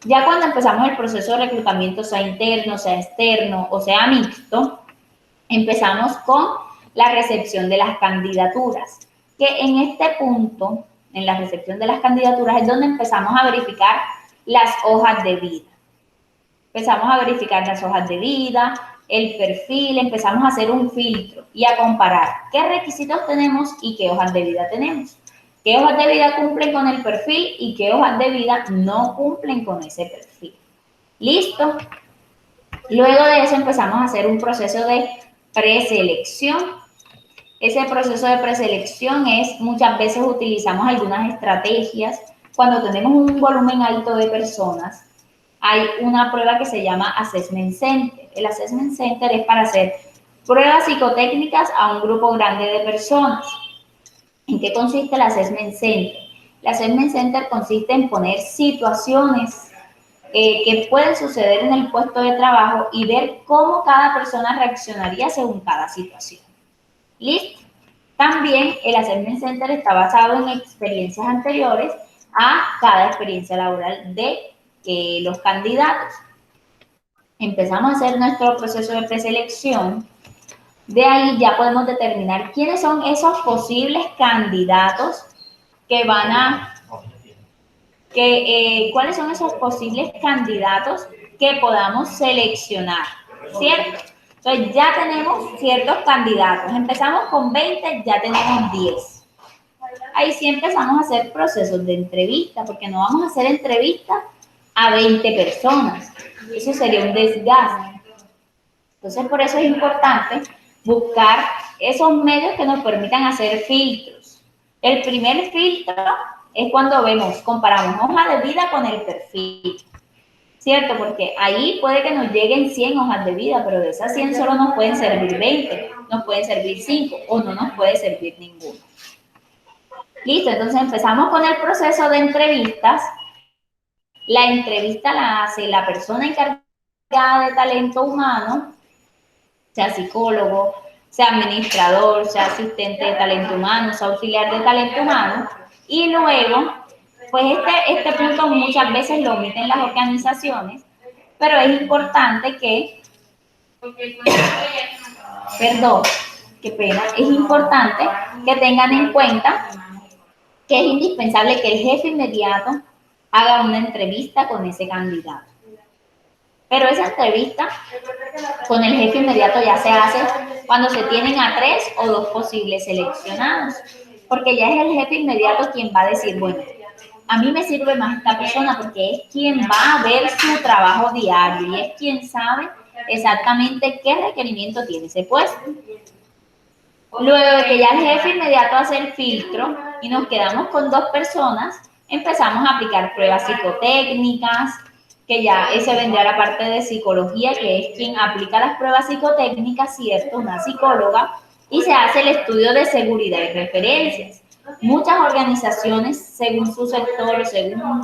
Ya cuando empezamos el proceso de reclutamiento, sea interno, sea externo o sea mixto, empezamos con la recepción de las candidaturas, que en este punto, en la recepción de las candidaturas, es donde empezamos a verificar las hojas de vida. Empezamos a verificar las hojas de vida, el perfil, empezamos a hacer un filtro y a comparar qué requisitos tenemos y qué hojas de vida tenemos. Qué hojas de vida cumplen con el perfil y qué hojas de vida no cumplen con ese perfil. ¿Listo? Luego de eso empezamos a hacer un proceso de preselección. Ese proceso de preselección es, muchas veces utilizamos algunas estrategias. Cuando tenemos un volumen alto de personas, hay una prueba que se llama Assessment Center. El Assessment Center es para hacer pruebas psicotécnicas a un grupo grande de personas. ¿En qué consiste el Assessment Center? El Assessment Center consiste en poner situaciones que pueden suceder en el puesto de trabajo y ver cómo cada persona reaccionaría según cada situación. ¿Listo? También el Assessment Center está basado en experiencias anteriores a cada experiencia laboral de los candidatos. Empezamos a hacer nuestro proceso de preselección. De ahí ya podemos determinar quiénes son esos posibles candidatos que van a... cuáles son esos posibles candidatos que podamos seleccionar, ¿cierto? Entonces ya tenemos ciertos candidatos. Empezamos con 20, ya tenemos 10. Ahí sí empezamos a hacer procesos de entrevista, porque no vamos a hacer entrevistas a 20 personas. Eso sería un desgaste. Entonces, por eso es importante buscar esos medios que nos permitan hacer filtros. El primer filtro es cuando comparamos hoja de vida con el perfil, ¿cierto? Porque ahí puede que nos lleguen 100 hojas de vida, pero de esas 100 solo nos pueden servir 20, nos pueden servir 5 o no nos puede servir ninguno. Listo, entonces empezamos con el proceso de entrevistas. La entrevista la hace la persona encargada de talento humano, sea psicólogo, sea administrador, sea asistente de talento humano, sea auxiliar de talento humano, y luego, pues este punto muchas veces lo omiten las organizaciones, pero es importante que, perdón, qué pena, es importante que tengan en cuenta que es indispensable que el jefe inmediato haga una entrevista con ese candidato. Pero esa entrevista con el jefe inmediato ya se hace cuando se tienen a 3 o 2 posibles seleccionados, porque ya es el jefe inmediato quien va a decir, bueno, a mí me sirve más esta persona porque es quien va a ver su trabajo diario y es quien sabe exactamente qué requerimiento tiene ese puesto. Luego de que ya el jefe inmediato hace el filtro y nos quedamos con 2 personas, empezamos a aplicar pruebas psicotécnicas, que ya ese vendrá la parte de psicología, que es quien aplica las pruebas psicotécnicas, ¿cierto? Una psicóloga, y se hace el estudio de seguridad y referencias. Muchas organizaciones, según su sector, según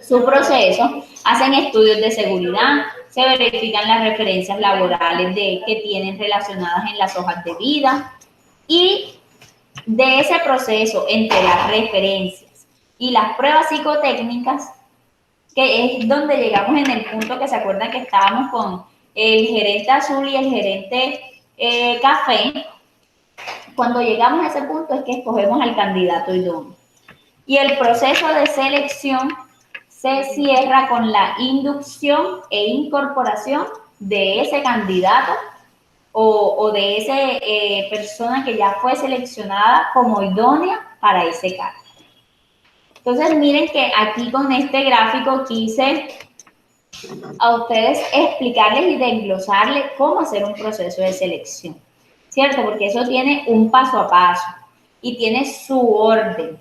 su proceso, hacen estudios de seguridad, se verifican las referencias laborales que tienen relacionadas en las hojas de vida, y de ese proceso entre las referencias y las pruebas psicotécnicas, que es donde llegamos en el punto que se acuerdan que estábamos con el gerente azul y el gerente café. Cuando llegamos a ese punto es que escogemos al candidato idóneo. Y el proceso de selección se cierra con la inducción e incorporación de ese candidato o de esa persona que ya fue seleccionada como idónea para ese cargo. Entonces, miren que aquí con este gráfico quise a ustedes explicarles y desglosarles cómo hacer un proceso de selección, ¿cierto? Porque eso tiene un paso a paso y tiene su orden.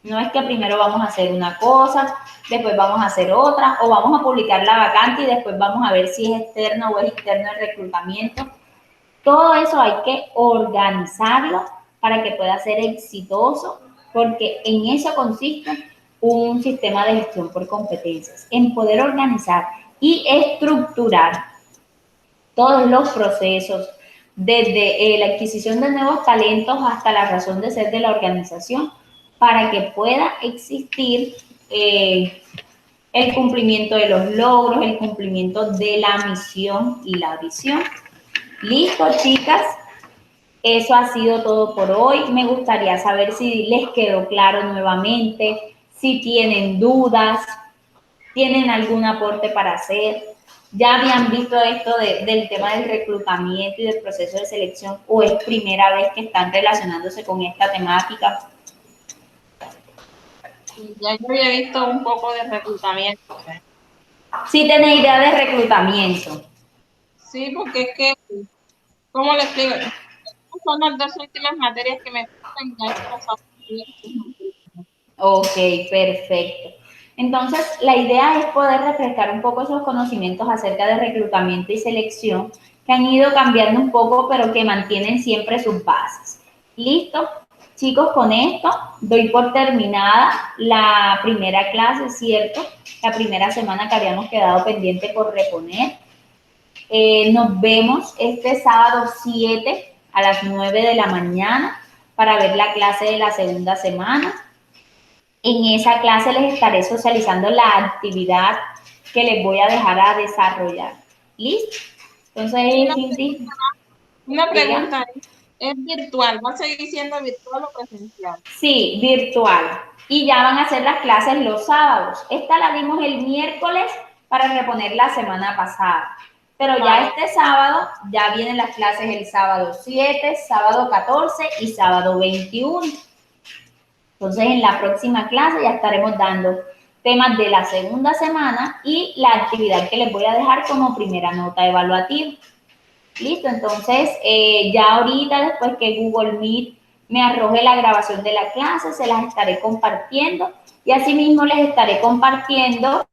No es que primero vamos a hacer una cosa, después vamos a hacer otra, o vamos a publicar la vacante y después vamos a ver si es externo o es interno el reclutamiento. Todo eso hay que organizarlo para que pueda ser exitoso, porque en eso consiste un sistema de gestión por competencias, en poder organizar y estructurar todos los procesos, desde la adquisición de nuevos talentos hasta la razón de ser de la organización, para que pueda existir el cumplimiento de los logros, el cumplimiento de la misión y la visión. Listo, chicas. Eso ha sido todo por hoy. Me gustaría saber si les quedó claro nuevamente, si tienen dudas, tienen algún aporte para hacer. ¿Ya habían visto esto del tema del reclutamiento y del proceso de selección o es primera vez que están relacionándose con esta temática? Ya yo había visto un poco de reclutamiento. Sí tienen idea de reclutamiento. Sí, porque es que, ¿cómo le explico? Son las dos últimas materias que me gustan, ya he pasado. Ok, perfecto. Entonces, la idea es poder refrescar un poco esos conocimientos acerca de reclutamiento y selección que han ido cambiando un poco, pero que mantienen siempre sus bases. ¿Listo? Chicos, con esto doy por terminada la primera clase, ¿cierto? La primera semana que habíamos quedado pendiente por reponer. Nos vemos este sábado 7 a las 9 de la mañana para ver la clase de la segunda semana. En esa clase les estaré socializando la actividad que les voy a dejar a desarrollar. ¿Listo? Entonces, Cindy, Una diga. pregunta, ¿es virtual? ¿Va a seguir siendo virtual o presencial? Sí, virtual. Y ya van a hacer las clases los sábados. Esta la dimos el miércoles para reponer la semana pasada. Pero ya Vale. este sábado, ya vienen las clases el sábado 7, sábado 14 y sábado 21. Entonces, en la próxima clase ya estaremos dando temas de la segunda semana y la actividad que les voy a dejar como primera nota evaluativa. Listo, entonces ya ahorita después que Google Meet me arroje la grabación de la clase, se las estaré compartiendo y asimismo les estaré compartiendo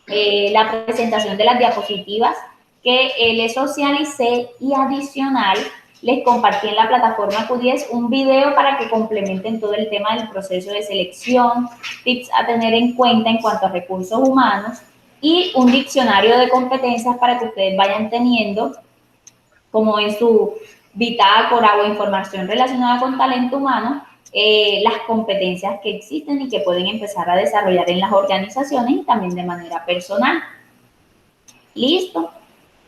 la presentación de las diapositivas que les socialicé y adicional les compartí en la plataforma Q10 un video para que complementen todo el tema del proceso de selección, tips a tener en cuenta en cuanto a recursos humanos y un diccionario de competencias para que ustedes vayan teniendo como en su bitácora o información relacionada con talento humano, las competencias que existen y que pueden empezar a desarrollar en las organizaciones y también de manera personal. Listo.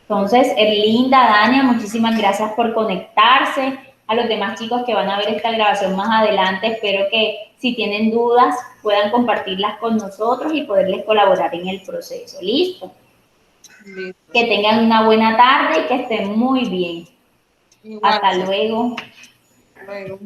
Entonces, Erlinda, Dania, muchísimas gracias por conectarse. A los demás chicos que van a ver esta grabación más adelante, espero que si tienen dudas puedan compartirlas con nosotros y poderles colaborar en el proceso. ¿Listo? Listo. Que tengan una buena tarde y que estén muy bien. Igual, Hasta luego. luego.